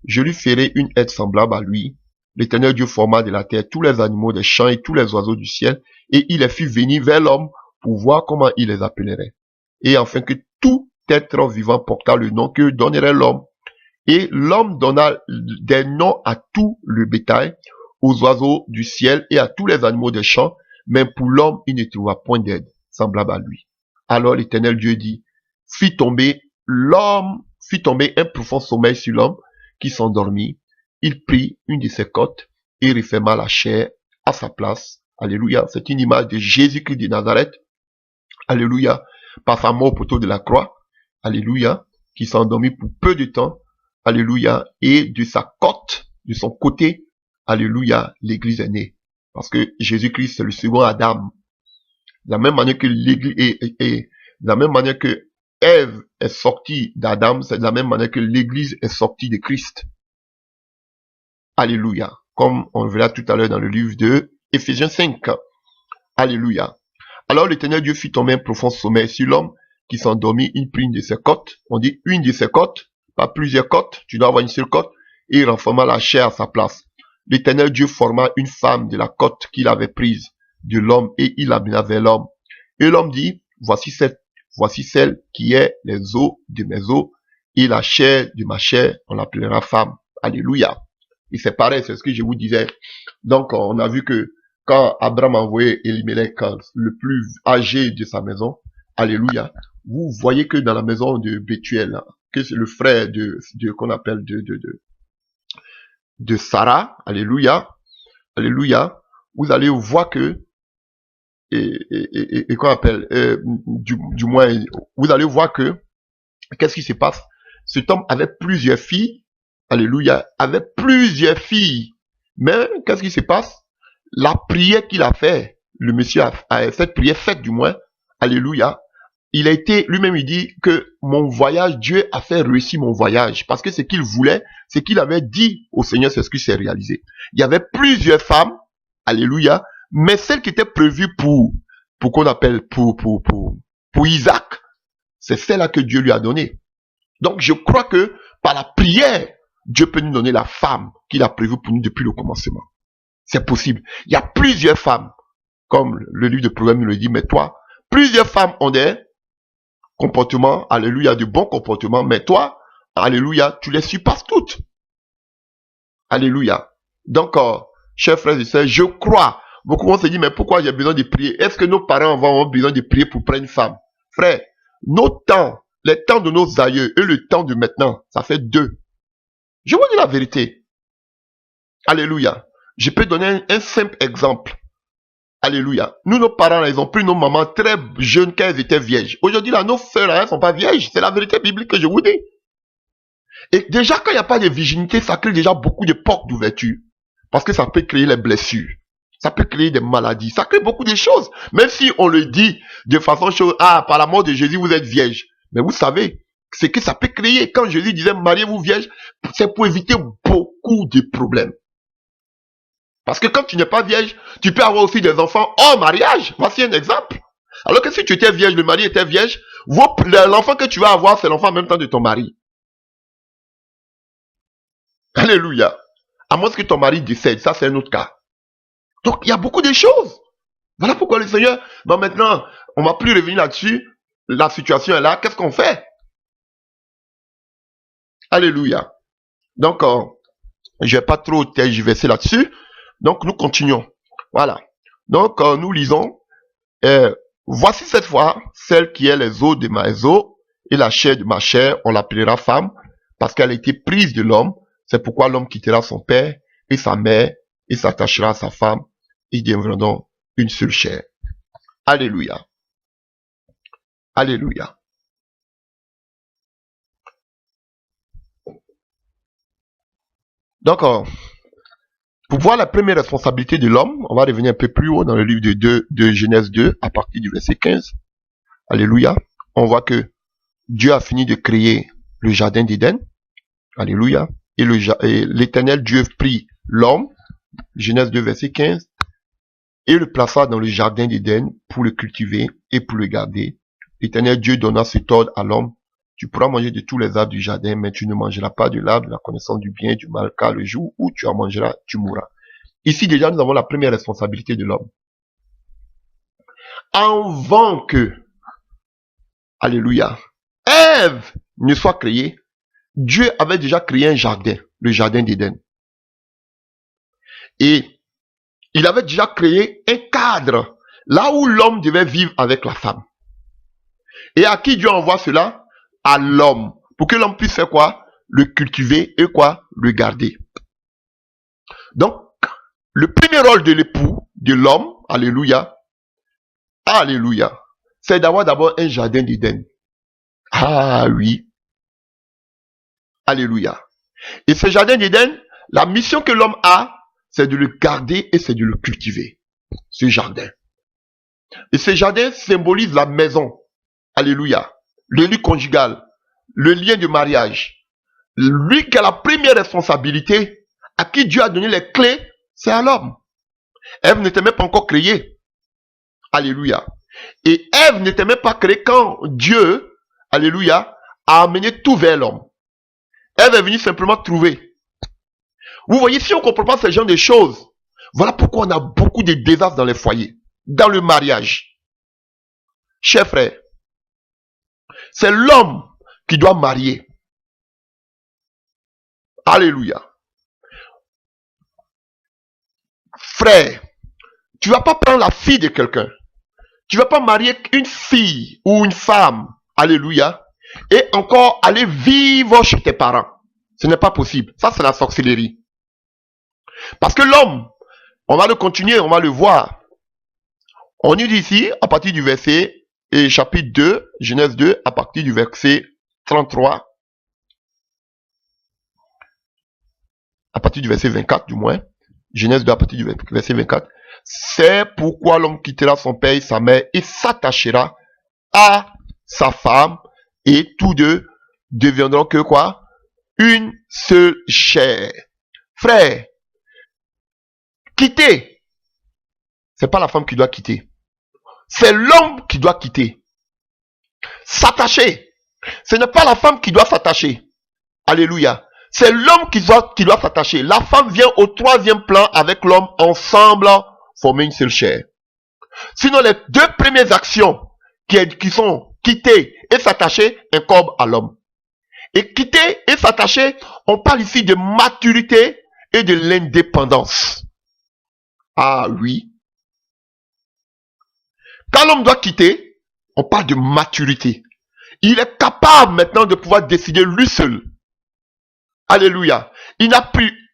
Je lui ferai une aide semblable à lui. L'Éternel Dieu forma de la terre tous les animaux des champs et tous les oiseaux du ciel, et il les fit venir vers l'homme pour voir comment il les appellerait. Et afin que tout être vivant portât le nom que donnerait l'homme. Et l'homme donna des noms à tout le bétail, aux oiseaux du ciel et à tous les animaux des champs, mais pour l'homme, il ne trouva point d'aide semblable à lui. Alors l'Éternel Dieu dit, fit tomber un profond sommeil sur l'homme qui s'endormit. Il prit une de ses côtes et referma la chair à sa place. Alléluia. C'est une image de Jésus-Christ de Nazareth. Alléluia. Par sa mort au poteau de la croix. Alléluia. Qui s'endormit pour peu de temps. Alléluia. Et de sa côte, de son côté, alléluia, l'église est née. Parce que Jésus-Christ, c'est le second Adam. De la même manière que l'église de la même manière que Ève est sortie d'Adam, c'est de la même manière que l'église est sortie de Christ. Alléluia. Comme on verra tout à l'heure dans le livre de Éphésiens 5. Alléluia. Alors l'Éternel Dieu fit tomber un profond sommeil sur l'homme qui s'endormit. Il prit une de ses côtes. On dit une de ses côtes, pas plusieurs côtes. Tu dois avoir une seule côte. Et il renforma la chair à sa place. L'Éternel Dieu forma une femme de la côte qu'il avait prise de l'homme et il l'amena vers l'homme. Et l'homme dit, voici celle qui est les os de mes os et la chair de ma chair, on l'appellera femme. Alléluia. Et c'est pareil, c'est ce que je vous disais. Donc, on a vu que quand Abraham a envoyé Elimelech, le plus âgé de sa maison, alléluia, vous voyez que dans la maison de Bethuel, que c'est le frère qu'on appelle de Sarah, alléluia, alléluia, vous allez voir que, et qu'on appelle, du moins, vous allez voir que, qu'est-ce qui se passe? Cet homme avait plusieurs filles, alléluia, avait plusieurs filles. Mais, qu'est-ce qui se passe? La prière qu'il a fait, le monsieur a cette prière faite du moins, alléluia, il a été, lui-même il dit que mon voyage, Dieu a fait réussir mon voyage. Parce que ce qu'il voulait, ce qu'il avait dit au Seigneur, c'est ce qui s'est réalisé. Il y avait plusieurs femmes, alléluia, mais celle qui était prévue pour qu'on appelle, pour Isaac, c'est celle-là que Dieu lui a donnée. Donc je crois que par la prière, Dieu peut nous donner la femme qu'il a prévue pour nous depuis le commencement. C'est possible. Il y a plusieurs femmes, comme le livre de Proverbes nous le dit, mais toi, plusieurs femmes ont des comportements, alléluia, de bons comportements, mais toi, alléluia, tu les surpasses toutes. Alléluia. Donc, chers frères et sœurs, je crois, beaucoup vont se dire, mais pourquoi j'ai besoin de prier? Est-ce que nos parents vont avoir besoin de prier pour prendre une femme? Frère, nos temps, les temps de nos aïeux et le temps de maintenant, ça fait deux. Je vous dis la vérité. Alléluia. Je peux donner un simple exemple. Alléluia. Nous, nos parents, là, ils ont pris nos mamans très jeunes quand elles étaient vierges. Aujourd'hui, là, nos sœurs, là, elles sont pas vierges. C'est la vérité biblique que je vous dis. Et déjà, quand il n'y a pas de virginité, ça crée déjà beaucoup de portes d'ouverture. Parce que ça peut créer les blessures. Ça peut créer des maladies. Ça crée beaucoup de choses. Même si on le dit de façon chose, par la mort de Jésus, vous êtes vierge. Mais vous savez, ce que ça peut créer. Quand Jésus disait, mariez-vous vierge, c'est pour éviter beaucoup de problèmes. Parce que quand tu n'es pas vierge, tu peux avoir aussi des enfants hors mariage. Voici un exemple. Alors que si tu étais vierge, le mari était vierge, l'enfant que tu vas avoir, c'est l'enfant en même temps de ton mari. Alléluia. À moins que ton mari décède, ça c'est un autre cas. Donc il y a beaucoup de choses. Voilà pourquoi le Seigneur, bon maintenant, on ne va plus revenir là-dessus. La situation est là, qu'est-ce qu'on fait? Alléluia. Donc, je ne vais pas trop tergiverser là-dessus. Donc, nous continuons. Voilà. Donc, nous lisons. Voici cette fois, celle qui est les os de mes os et la chair de ma chair, on l'appellera femme, parce qu'elle a été prise de l'homme. C'est pourquoi l'homme quittera son père et sa mère et s'attachera à sa femme. Ils deviendront donc une seule chair. Alléluia. Alléluia. Donc, pour voir la première responsabilité de l'homme, on va revenir un peu plus haut dans le livre de Genèse 2, à partir du verset 15. Alléluia. On voit que Dieu a fini de créer le jardin d'Éden. Alléluia. Et l'Éternel Dieu prit l'homme, Genèse 2, verset 15, et le plaça dans le jardin d'Éden pour le cultiver et pour le garder. L'Éternel Dieu donna cet ordre à l'homme: tu pourras manger de tous les arbres du jardin, mais tu ne mangeras pas de l'arbre de la connaissance du bien et du mal, car le jour où tu en mangeras, tu mourras. Ici déjà, nous avons la première responsabilité de l'homme. Avant que, alléluia, Ève ne soit créée, Dieu avait déjà créé un jardin, le jardin d'Éden. Et il avait déjà créé un cadre, là où l'homme devait vivre avec la femme. Et à qui Dieu envoie cela? À l'homme. Pour que l'homme puisse faire quoi? Le cultiver et quoi? Le garder. Donc, le premier rôle de l'époux, de l'homme, alléluia, alléluia, c'est d'avoir d'abord un jardin d'Éden. Ah oui. Alléluia. Et ce jardin d'Éden, la mission que l'homme a, c'est de le garder et c'est de le cultiver. Ce jardin. Et ce jardin symbolise la maison. Alléluia. Le lit conjugal. Le lien de mariage. Lui qui a la première responsabilité, à qui Dieu a donné les clés, c'est à l'homme. Ève n'était même pas encore créée. Alléluia. Et Ève n'était même pas créée quand Dieu, alléluia, a amené tout vers l'homme. Ève est venue simplement trouver. Vous voyez, si on ne comprend pas ce genre de choses, voilà pourquoi on a beaucoup de désastres dans les foyers, dans le mariage. Chers frères, c'est l'homme qui doit marier. Alléluia. Frère, tu ne vas pas prendre la fille de quelqu'un. Tu ne vas pas marier une fille ou une femme. Alléluia. Et encore aller vivre chez tes parents. Ce n'est pas possible. Ça, c'est la sorcellerie. Parce que l'homme, on va le continuer, on va le voir. On dit ici, à partir du verset, chapitre 2, Genèse 2, à partir du verset 33, à partir du verset 24 du moins, Genèse 2 à partir du verset 24, c'est pourquoi l'homme quittera son père et sa mère et s'attachera à sa femme et tous deux deviendront que quoi? Une seule chair. Frère, quitter, c'est pas la femme qui doit quitter. C'est l'homme qui doit quitter. S'attacher, ce n'est pas la femme qui doit s'attacher. Alléluia. C'est l'homme qui doit s'attacher. La femme vient au troisième plan avec l'homme, ensemble former une seule chair. Sinon, les deux premières actions qui sont quitter et s'attacher incombent à l'homme. Et quitter et s'attacher, on parle ici de maturité et de l'indépendance. Ah oui. Quand l'homme doit quitter, on parle de maturité. Il est capable maintenant de pouvoir décider lui seul. Alléluia.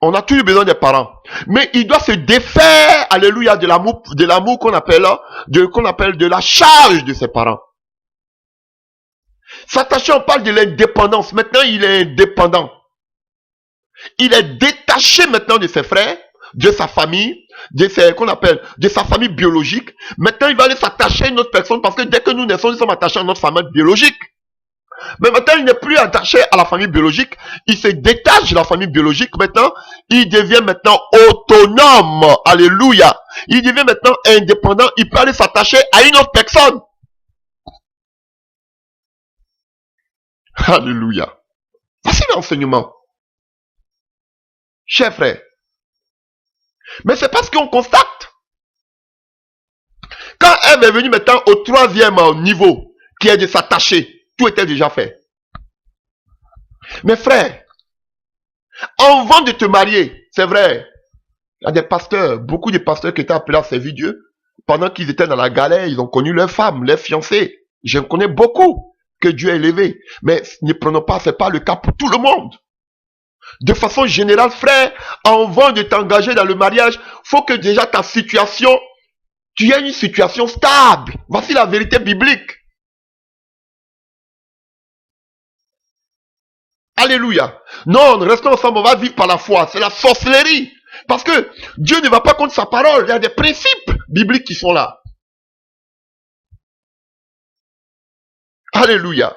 On a toujours besoin des parents. Mais il doit se défaire, alléluia, de l'amour qu'on appelle de la charge de ses parents. S'attacher, on parle de l'indépendance. Maintenant, il est indépendant. Il est détaché maintenant de ses frères, de sa famille, de sa famille biologique. Maintenant, il va aller s'attacher à une autre personne parce que dès que nous naissons, nous sommes attachés à notre famille biologique. Mais maintenant, il n'est plus attaché à la famille biologique. Il se détache de la famille biologique. Maintenant, il devient maintenant autonome. Alléluia. Il devient maintenant indépendant. Il peut aller s'attacher à une autre personne. Alléluia. Voici l'enseignement. Chers frères. Mais c'est parce qu'on constate. Quand Ève est venue maintenant au 3e niveau, qui est de s'attacher, tout était déjà fait. Mes frères, avant de te marier, c'est vrai, il y a des pasteurs, beaucoup de pasteurs qui étaient appelés à servir Dieu. Pendant qu'ils étaient dans la galère, ils ont connu leurs femmes, leurs fiancés. Je connais beaucoup que Dieu a élevé. Mais ne prenons pas, c'est pas le cas pour tout le monde. De façon générale, frère, avant de t'engager dans le mariage, faut que déjà ta situation, tu aies une situation stable. Voici la vérité biblique. Alléluia. Non, restons ensemble, on va vivre par la foi. C'est la sorcellerie. Parce que Dieu ne va pas contre sa parole. Il y a des principes bibliques qui sont là. Alléluia.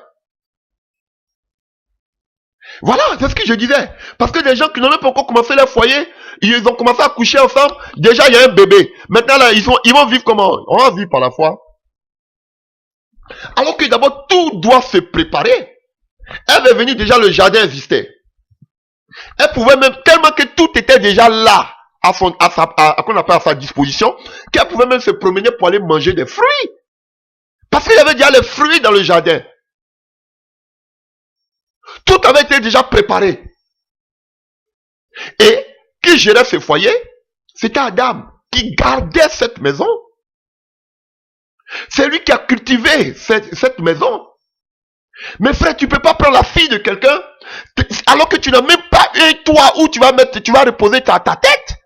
Voilà, c'est ce que je disais. Parce que des gens qui n'ont même pas encore commencé leur foyer, ils ont commencé à coucher ensemble. Déjà, il y a un bébé. Maintenant, là, ils vont vivre comment? On va vivre par la foi. Alors que d'abord, tout doit se préparer. Elle est venue déjà, le jardin existait. Elle pouvait même, tellement que tout était déjà là, qu'on appelle à sa disposition, qu'elle pouvait même se promener pour aller manger des fruits. Parce qu'il y avait déjà les fruits dans le jardin. Tout avait été déjà préparé. Et qui gérait ce foyer? C'était Adam, qui gardait cette maison. C'est lui qui a cultivé cette maison. Mais frère, tu ne peux pas prendre la fille de quelqu'un alors que tu n'as même pas un toit où tu vas reposer ta tête.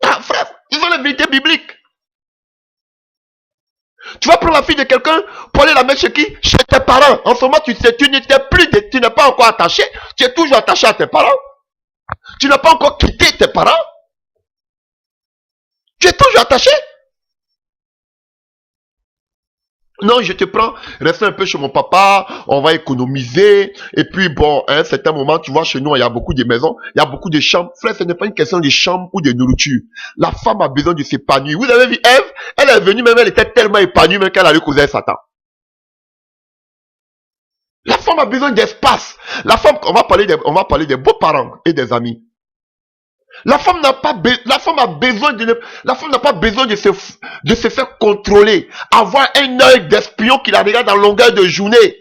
Ah frère, ils ont la vérité biblique. Tu vas prendre la fille de quelqu'un pour aller la mettre chez qui? Chez tes parents. En ce moment, tu n'es pas encore attaché. Tu es toujours attaché à tes parents. Tu n'as pas encore quitté tes parents. Tu es toujours attaché. Non, je te prends, reste un peu chez mon papa, on va économiser. Et puis bon, à un certain moment, tu vois, chez nous, il y a beaucoup de maisons, il y a beaucoup de chambres. Frère, ce n'est pas une question de chambre ou de nourriture. La femme a besoin de s'épanouir. Vous avez vu Ève, elle est venue, même elle était tellement épanouie, même qu'elle allait causer à Satan. La femme a besoin d'espace. La femme, on va parler des beaux-parents et des amis. La femme n'a pas besoin de se faire contrôler, avoir un œil d'espion qui la regarde en longueur de journée.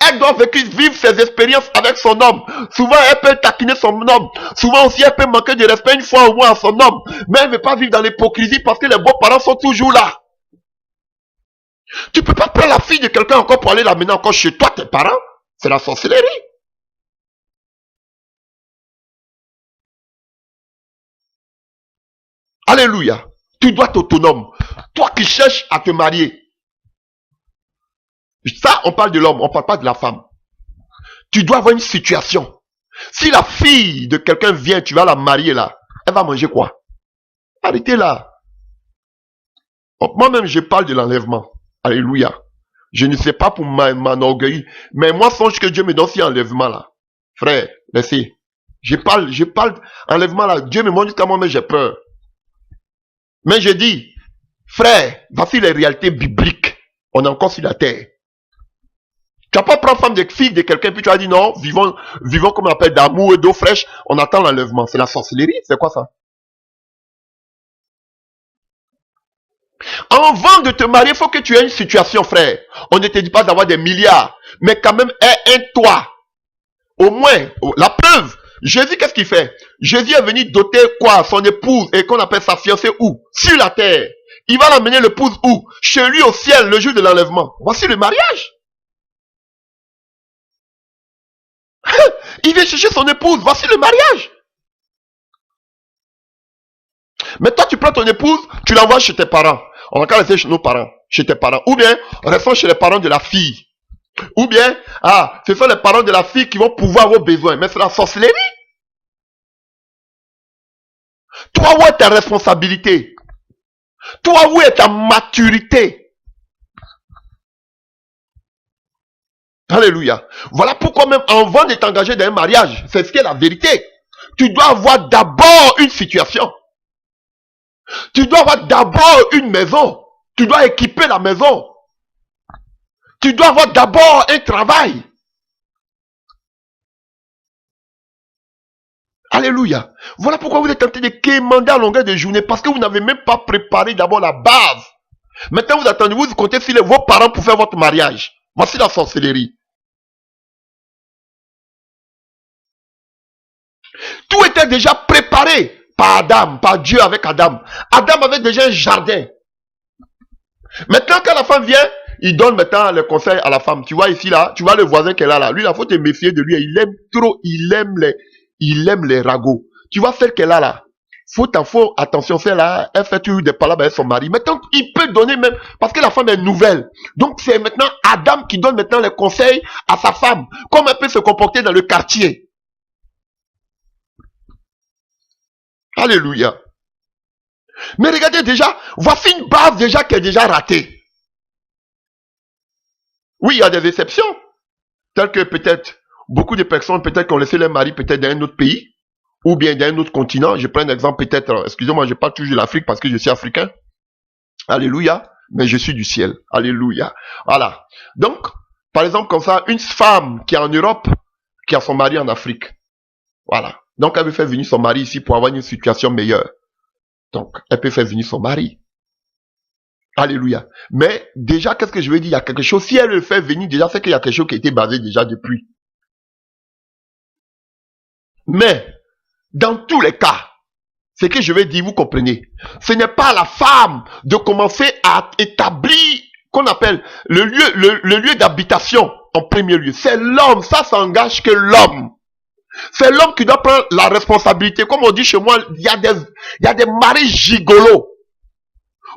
Elle doit vivre ses expériences avec son homme. Souvent, elle peut taquiner son homme. Souvent aussi, elle peut manquer de respect une fois au moins à son homme. Mais elle ne veut pas vivre dans l'hypocrisie parce que les beaux-parents sont toujours là. Tu ne peux pas prendre la fille de quelqu'un encore pour aller l'amener encore chez toi, tes parents. C'est la sorcellerie. Alléluia. Tu dois être autonome. Toi qui cherches à te marier. Ça, on parle de l'homme, on ne parle pas de la femme. Tu dois avoir une situation. Si la fille de quelqu'un vient, tu vas la marier là. Elle va manger quoi? Arrêtez là. Moi-même, je parle de l'enlèvement. Alléluia. Je ne sais pas pour m'enorgueillir. Mais moi, songe que Dieu me donne si enlèvement là. Frère, laissez. Je parle enlèvement là. Dieu me montre jusqu'à moi, mais j'ai peur. Mais je dis, frère, voici les réalités bibliques. On est encore sur la terre. Tu vas pas prendre femme de fille de quelqu'un, puis tu vas dire non, vivons comme on appelle d'amour et d'eau fraîche, on attend l'enlèvement. C'est la sorcellerie, c'est quoi ça? Avant de te marier, il faut que tu aies une situation, frère. On ne te dit pas d'avoir des milliards, mais quand même un toit. Au moins, la preuve. Jésus, qu'est-ce qu'il fait? Jésus est venu doter quoi? Son épouse, et qu'on appelle sa fiancée où? Sur la terre. Il va l'amener l'épouse où? Chez lui au ciel, le jour de l'enlèvement. Voici le mariage. Il vient chercher son épouse. Voici le mariage. Mais toi, tu prends ton épouse, tu l'envoies chez tes parents. On va encore rester chez nos parents, chez tes parents. Ou bien, restons chez les parents de la fille. Ou bien, ce sont les parents de la fille qui vont pouvoir vos besoins. Mais c'est la sorcellerie. Toi, où est ta responsabilité? Toi, où est ta maturité? Alléluia. Voilà pourquoi même avant de t'engager dans un mariage, c'est ce qui est la vérité. Tu dois avoir d'abord une situation. Tu dois avoir d'abord une maison. Tu dois équiper la maison. Tu dois avoir d'abord un travail. Alléluia. Voilà pourquoi vous êtes tenté de quémander à longueur de journée, parce que vous n'avez même pas préparé d'abord la base. Maintenant, vous attendez, vous comptez sur vos parents pour faire votre mariage. Voici la sorcellerie. Tout était déjà préparé par Adam, par Dieu avec Adam. Adam avait déjà un jardin. Maintenant, quand la femme vient, il donne maintenant le conseil à la femme. Tu vois ici, là, tu vois le voisin qu'elle a là. Lui, il faut te méfier de lui. Il aime trop, il aime les ragots. Tu vois celle qu'elle a là. Faut attention, celle-là, elle fait toujours des palabres avec son mari. Maintenant, il peut donner même, parce que la femme est nouvelle. Donc, c'est maintenant Adam qui donne maintenant les conseils à sa femme. Comment elle peut se comporter dans le quartier. Alléluia. Mais regardez déjà, voici une base déjà qui est déjà ratée. Oui, il y a des exceptions. Telles que peut-être, beaucoup de personnes peut-être qui ont laissé leur mari peut-être dans un autre pays. Ou bien dans un autre continent. Je prends un exemple peut-être, excusez-moi, je parle toujours de l'Afrique parce que je suis africain. Alléluia. Mais je suis du ciel. Alléluia. Voilà. Donc, par exemple, comme ça, une femme qui est en Europe, qui a son mari en Afrique. Voilà. Donc, elle veut faire venir son mari ici pour avoir une situation meilleure. Donc, elle peut faire venir son mari. Alléluia. Mais déjà, qu'est-ce que je veux dire? Il y a quelque chose. Si elle le fait venir, déjà, c'est qu'il y a quelque chose qui a été basé déjà depuis. Mais, dans tous les cas, ce que je vais dire, vous comprenez, ce n'est pas à la femme de commencer à établir, qu'on appelle le lieu d'habitation en premier lieu. C'est l'homme, ça s'engage que l'homme. C'est l'homme qui doit prendre la responsabilité. Comme on dit chez moi, il y a des maris gigolos.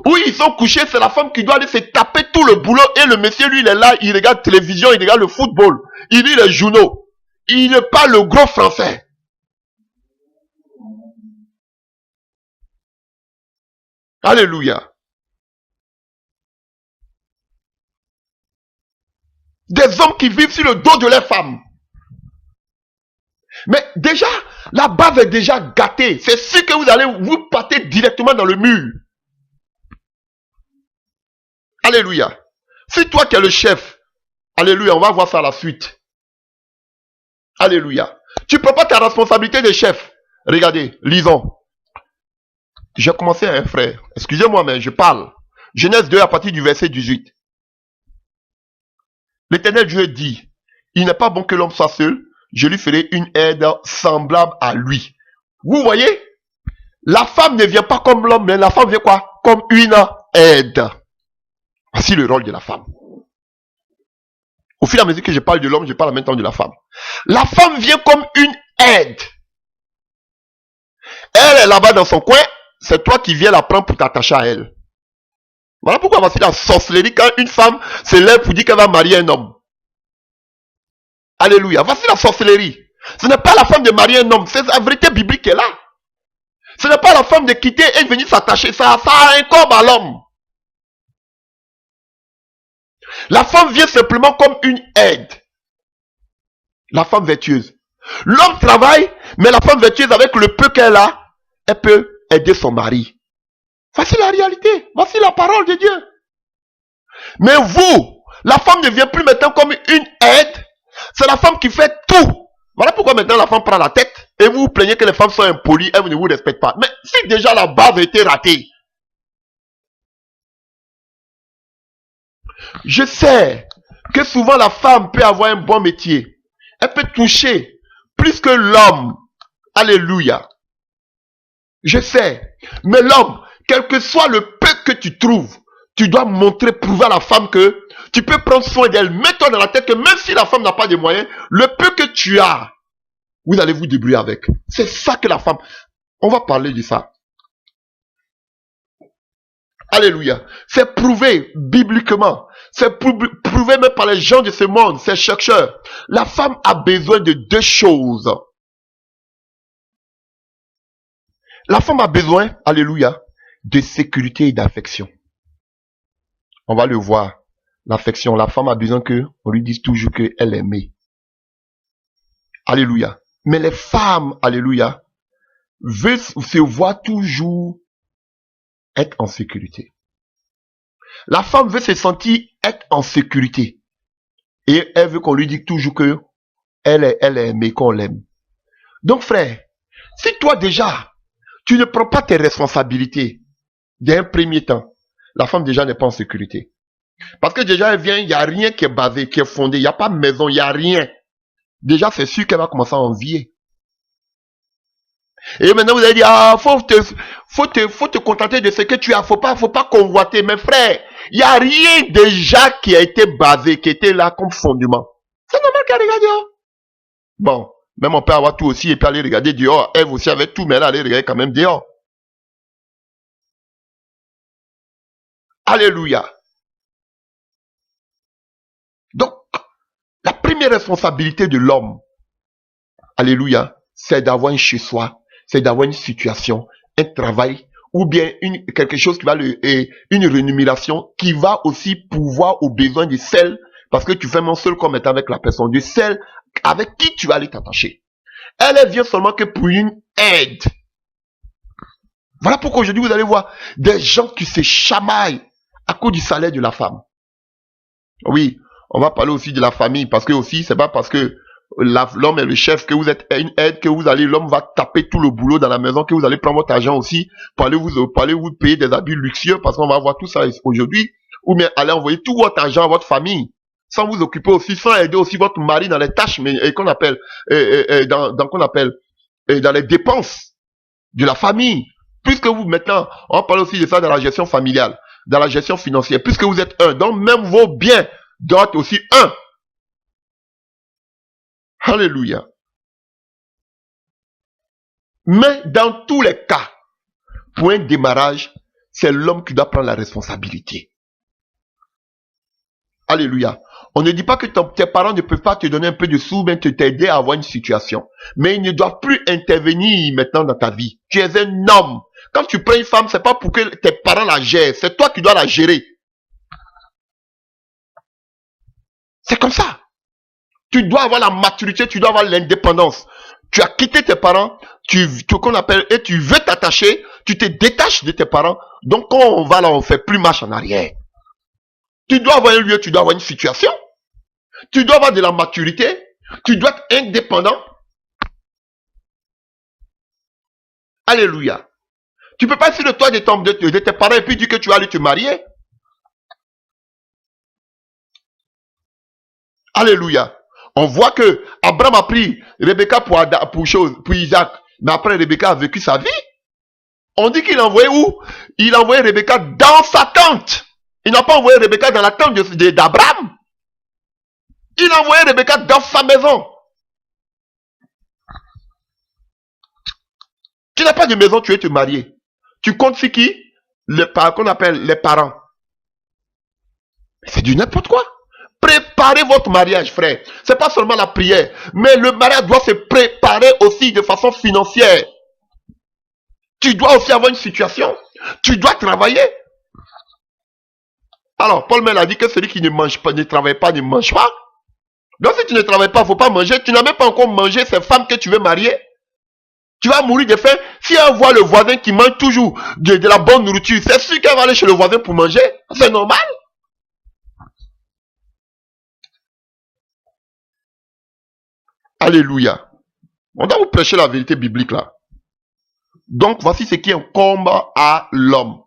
Où ils sont couchés, c'est la femme qui doit aller se taper tout le boulot et le monsieur, lui, il est là, il regarde la télévision, il regarde le football, il lit les journaux. Il ne parle le gros français. Alléluia. Des hommes qui vivent sur le dos de leurs femmes. Mais déjà, la base est déjà gâtée. C'est sûr que vous allez vous partir directement dans le mur. Alléluia. Si toi qui es le chef, alléluia, on va voir ça à la suite. Alléluia. Tu ne prends pas ta responsabilité de chef. Regardez, lisons. J'ai commencé à un frère. Excusez-moi, mais je parle. Genèse 2 à partir du verset 18. L'Éternel Dieu dit, il n'est pas bon que l'homme soit seul, je lui ferai une aide semblable à lui. Vous voyez, la femme ne vient pas comme l'homme, mais la femme vient quoi? Comme une aide. Voici le rôle de la femme. Au fur et à mesure que je parle de l'homme, je parle en même temps de la femme. La femme vient comme une aide. Elle est là-bas dans son coin, c'est toi qui viens la prendre pour t'attacher à elle. Voilà pourquoi voici la sorcellerie quand une femme se lève pour dire qu'elle va marier un homme. Alléluia. Voici la sorcellerie. Ce n'est pas la femme de marier un homme, c'est la vérité biblique qui est là. Ce n'est pas la femme de quitter et de venir s'attacher. Ça incombe à l'homme. La femme vient simplement comme une aide. La femme vertueuse. L'homme travaille, mais la femme vertueuse, avec le peu qu'elle a, elle peut aider son mari. Voici la réalité. Voici la parole de Dieu. Mais vous, la femme ne vient plus maintenant comme une aide. C'est la femme qui fait tout. Voilà pourquoi maintenant la femme prend la tête et vous vous plaignez que les femmes sont impolies, elles ne vous respectent pas. Mais si déjà la base a été ratée. Je sais que souvent la femme peut avoir un bon métier. Elle peut toucher plus que l'homme. Alléluia. Je sais. Mais l'homme, quel que soit le peu que tu trouves, tu dois montrer, prouver à la femme que tu peux prendre soin d'elle. Mets-toi dans la tête que même si la femme n'a pas de moyens, le peu que tu as, vous allez vous débrouiller avec. C'est ça que la femme... On va parler de ça. Alléluia. C'est prouvé bibliquement. C'est prouvé même par les gens de ce monde, ces chercheurs. La femme a besoin de deux choses. La femme a besoin, alléluia, de sécurité et d'affection. On va le voir. L'affection, la femme a besoin qu'on lui dise toujours qu'elle est aimée. Alléluia. Mais les femmes, alléluia, veulent se voir toujours être en sécurité. La femme veut se sentir être en sécurité. Et elle veut qu'on lui dise toujours que elle est aimée, qu'on l'aime. Donc frère, si toi déjà, tu ne prends pas tes responsabilités d'un premier temps, la femme déjà n'est pas en sécurité. Parce que déjà elle vient, il n'y a rien qui est basé, qui est fondé, il n'y a pas de maison, il n'y a rien. Déjà c'est sûr qu'elle va commencer à envier. Et maintenant vous allez dire, ah, faut te contenter de ce que tu as, faut pas convoiter. Mais frère, il n'y a rien déjà qui a été basé, qui était là comme fondement. C'est normal qu'elle regarde dehors. Bon, même on peut avoir tout aussi et puis aller regarder dehors. Elle aussi avait tout, mais elle allait regarder quand même dehors. Alléluia. Donc, la première responsabilité de l'homme, alléluia, c'est d'avoir un chez-soi, c'est d'avoir une situation, un travail, ou bien quelque chose qui va une rémunération qui va aussi pouvoir aux besoins de celle, parce que tu fais mon seul comme étant avec la personne, de celle avec qui tu vas aller t'attacher. Elle vient seulement que pour une aide. Voilà pourquoi aujourd'hui vous allez voir des gens qui se chamaillent à cause du salaire de la femme. Oui, on va parler aussi de la famille, parce que aussi, c'est pas parce que l'homme est le chef que vous êtes une aide, que vous allez, l'homme va taper tout le boulot dans la maison, que vous allez prendre votre argent aussi pour aller vous payer des habits luxueux, parce qu'on va voir tout ça aujourd'hui, ou bien aller envoyer tout votre argent à votre famille, sans vous occuper aussi, sans aider aussi votre mari dans les tâches, mais qu'on appelle, dans les dépenses de la famille. Puisque vous, maintenant, on parle aussi de ça dans la gestion familiale, dans la gestion financière, puisque vous êtes un, donc même vos biens doivent être aussi un. Alléluia. Mais dans tous les cas, pour un démarrage, c'est l'homme qui doit prendre la responsabilité. Alléluia. On ne dit pas que tes parents ne peuvent pas te donner un peu de sous, mais t'aider à avoir une situation. Mais ils ne doivent plus intervenir maintenant dans ta vie. Tu es un homme. Quand tu prends une femme, c'est pas pour que tes parents la gèrent. C'est toi qui dois la gérer. C'est comme ça. Tu dois avoir la maturité, tu dois avoir l'indépendance. Tu as quitté tes parents, qu'on appelle, et tu veux t'attacher, tu te détaches de tes parents. Donc quand on va là, on fait plus marche en arrière. Tu dois avoir un lieu, tu dois avoir une situation. Tu dois avoir de la maturité. Tu dois être indépendant. Alléluia. Tu peux pas être sur le toit de tes parents et puis dire que tu vas aller te marier. Alléluia. On voit que Abraham a pris Rebecca pour Isaac. Mais après, Rebecca a vécu sa vie. On dit qu'il a envoyé où? Il a envoyé Rebecca dans sa tente. Il n'a pas envoyé Rebecca dans la tente d'Abraham. Il a envoyé Rebecca dans sa maison. Tu n'as pas de maison, tu veux te marier. Tu comptes sur qui? Qu'on appelle les parents. C'est du n'importe quoi. Préparez votre mariage, frère. C'est pas seulement la prière, mais le mariage doit se préparer aussi de façon financière. Tu dois aussi avoir une situation. Tu dois travailler. Alors, Paul Mel a dit que celui qui ne mange pas, ne travaille pas, ne mange pas. Donc, si tu ne travailles pas, il ne faut pas manger. Tu n'as même pas encore mangé ces femmes que tu veux marier. Tu vas mourir de faim. Si elle voit le voisin qui mange toujours de la bonne nourriture, c'est sûr qu'elle va aller chez le voisin pour manger. C'est normal. Alléluia. On doit vous prêcher la vérité biblique là. Donc, voici ce qui incombe à l'homme.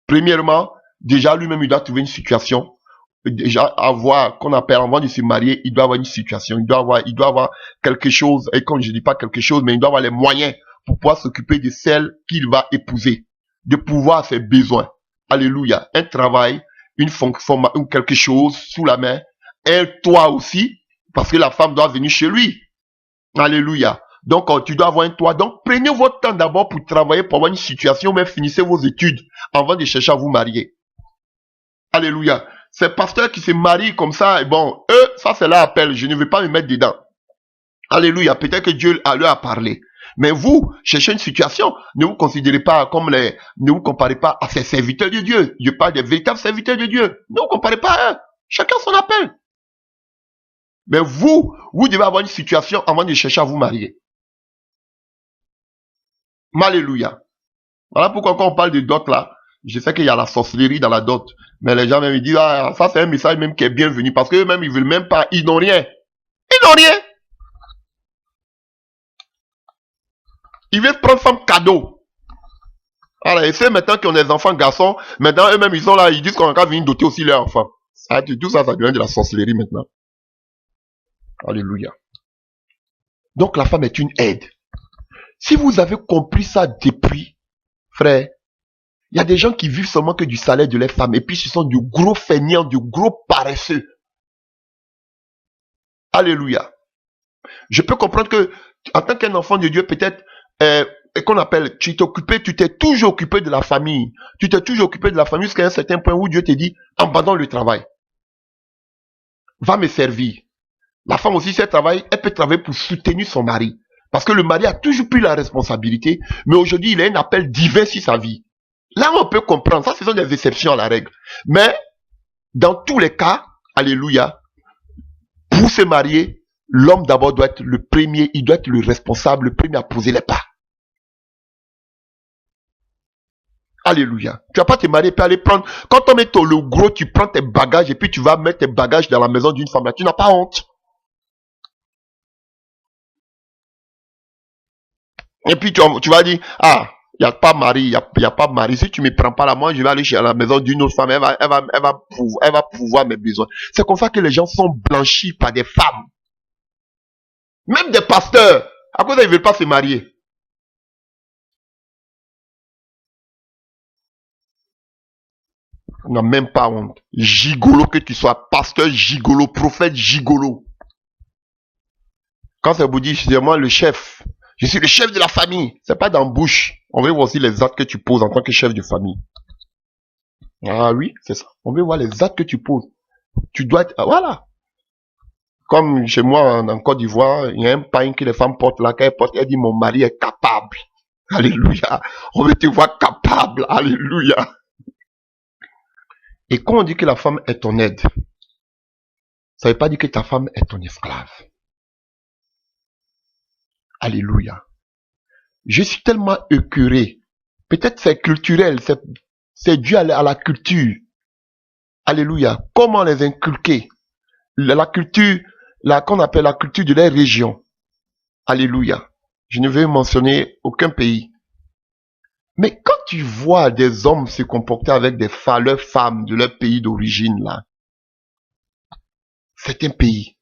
Premièrement, déjà lui-même, il doit trouver une situation. Déjà, avoir, qu'on appelle, avant de se marier, il doit avoir une situation. Il doit avoir quelque chose. Et comme je dis pas quelque chose, mais il doit avoir les moyens pour pouvoir s'occuper de celle qu'il va épouser. De pouvoir ses besoins. Alléluia. Un travail, une fonction, quelque chose sous la main. Un toit aussi. Parce que la femme doit venir chez lui. Alléluia. Donc, tu dois avoir un toit. Donc, prenez votre temps d'abord pour travailler, pour avoir une situation, mais finissez vos études avant de chercher à vous marier. Alléluia. Ces pasteurs qui se marient comme ça, bon, eux, ça c'est leur appel. Je ne vais pas me mettre dedans. Alléluia. Peut-être que Dieu leur a parlé. Mais vous, cherchez une situation. Ne vous considérez pas comme ne vous comparez pas à ces serviteurs de Dieu. Je parle des véritables serviteurs de Dieu. Ne vous comparez pas à eux. Chacun son appel. Mais vous devez avoir une situation avant de chercher à vous marier. Alléluia. Voilà pourquoi quand on parle de dot là, Je sais qu'il y a la sorcellerie dans la dot. Mais les gens même ils disent, ah, ça c'est un message même qui est bienvenu. Parce qu'eux-mêmes, ils veulent même pas, ils n'ont rien. Ils n'ont rien. Ils viennent prendre femme cadeau. Alors, et c'est maintenant qu'ils ont des enfants garçons, maintenant eux-mêmes ils sont là, ils disent qu'on va venir doter aussi leurs enfants. Tout ça, ça devient de la sorcellerie maintenant. Alléluia. Donc la femme est une aide. Si vous avez compris ça depuis, frère, il y a des gens qui vivent seulement que du salaire de leurs femmes, et puis ce sont du gros feignants, du gros paresseux. Alléluia. Je peux comprendre que, en tant qu'un enfant de Dieu, peut-être, qu'on appelle, tu t'es toujours occupé de la famille. Tu t'es toujours occupé de la famille jusqu'à un certain point où Dieu te dit, abandonne le travail. Va me servir. La femme aussi, si elle travaille, elle peut travailler pour soutenir son mari. Parce que le mari a toujours pris la responsabilité, mais aujourd'hui, il a un appel divin sur sa vie. Là, on peut comprendre. Ça, ce sont des exceptions à la règle. Mais, dans tous les cas, alléluia, pour se marier, l'homme d'abord doit être le premier, il doit être le responsable, le premier à poser les pas. Alléluia. Tu vas pas te marier et puis aller prendre, quand on met le gros, tu prends tes bagages et puis tu vas mettre tes bagages dans la maison d'une femme là. Tu n'as pas honte. Et puis tu vas dire, ah, il n'y a pas mari, il y a pas mari. Si tu ne me prends pas là, moi, je vais aller chez la maison d'une autre femme, elle va pouvoir mes besoins. C'est comme ça que les gens sont blanchis par des femmes. Même des pasteurs. À cause ils ne veulent pas se marier. On n'a même pas honte. Gigolo que tu sois, pasteur gigolo, prophète gigolo. Quand c'est vous dire, c'est moi le chef. Je suis le chef de la famille. C'est pas dans bouche. On veut voir aussi les actes que tu poses en tant que chef de famille. Ah oui, c'est ça. On veut voir les actes que tu poses. Tu dois être, voilà. Comme chez moi en Côte d'Ivoire, il y a un pain que les femmes portent là, qu'elles portent, elle dit mon mari est capable. Alléluia. On veut te voir capable. Alléluia. Et quand on dit que la femme est ton aide, ça ne veut pas dire que ta femme est ton esclave. Alléluia. Je suis tellement écœuré. Peut-être c'est culturel, c'est dû à la culture. Alléluia. Comment les inculquer? La culture, qu'on appelle la culture de leur région. Alléluia. Je ne vais mentionner aucun pays. Mais quand tu vois des hommes se comporter avec leurs femmes de leur pays d'origine, là, c'est un pays.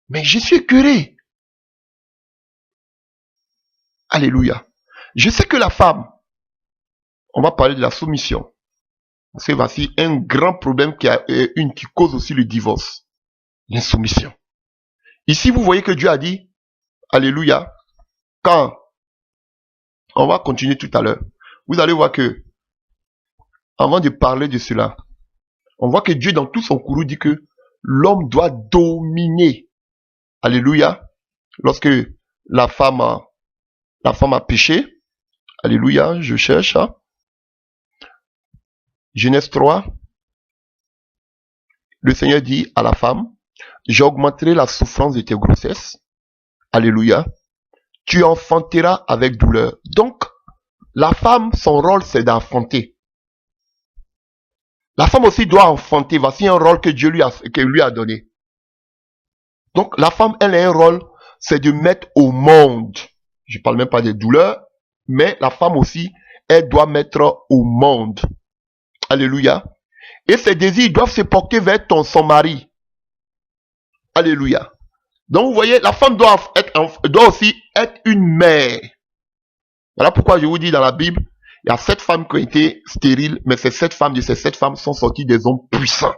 Mais je suis écœuré. Alléluia. Je sais que la femme, on va parler de la soumission. C'est voici un grand problème qui cause aussi le divorce. L'insoumission. Ici, vous voyez que Dieu a dit, alléluia, quand on va continuer tout à l'heure, vous allez voir que, avant de parler de cela, on voit que Dieu, dans tout son courroux, dit que l'homme doit dominer. Alléluia. Lorsque la femme a péché, alléluia, je cherche, hein. Genèse 3, le Seigneur dit à la femme, j'augmenterai la souffrance de tes grossesses. Alléluia. Tu enfanteras avec douleur. Donc, la femme, son rôle, c'est d'enfanter. La femme aussi doit enfanter. Voici un rôle que Dieu lui a donné. Donc, la femme, elle a un rôle, c'est de mettre au monde. Je parle même pas des douleurs, mais la femme aussi, elle doit mettre au monde. Alléluia. Et ses désirs doivent se porter vers son mari. Alléluia. Donc vous voyez, la femme doit aussi être une mère. Voilà pourquoi je vous dis dans la Bible, il y a 7 femmes qui ont été stériles, mais ces 7 femmes sont sorties des hommes puissants.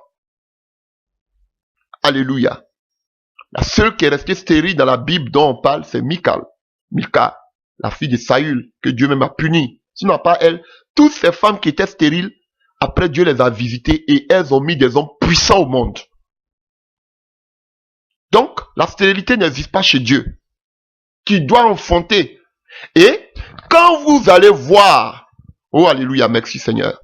Alléluia. La seule qui est restée stérile dans la Bible dont on parle, c'est Michal. Mika, la fille de Saül, que Dieu même a puni. Sinon pas elle, toutes ces femmes qui étaient stériles, après Dieu les a visitées et elles ont mis des hommes puissants au monde. Donc, la stérilité n'existe pas chez Dieu, qui doit enfanter. Et quand vous allez voir, oh alléluia, merci Seigneur.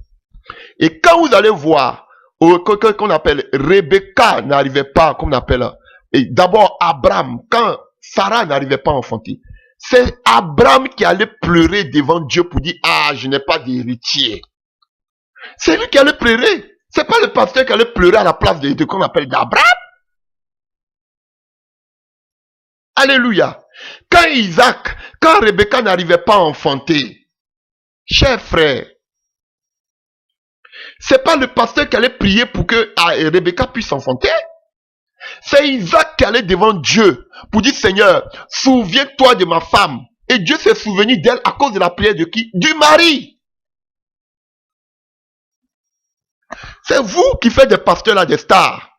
Et quand vous allez voir, qu'on appelle Rebecca n'arrivait pas, qu'on appelle, et d'abord Abraham, quand Sarah n'arrivait pas à enfanter, c'est Abraham qui allait pleurer devant Dieu pour dire, ah, je n'ai pas d'héritier. C'est lui qui allait pleurer. C'est pas le pasteur qui allait pleurer à la place de qu'on appelle d'Abraham. Alléluia. Quand Rebecca n'arrivait pas à enfanter, cher frère, c'est pas le pasteur qui allait prier pour que Rebecca puisse enfanter. C'est Isaac qui allait devant Dieu pour dire, Seigneur, souviens-toi de ma femme. Et Dieu s'est souvenu d'elle à cause de la prière de qui? Du mari. C'est vous qui faites des pasteurs là, des stars.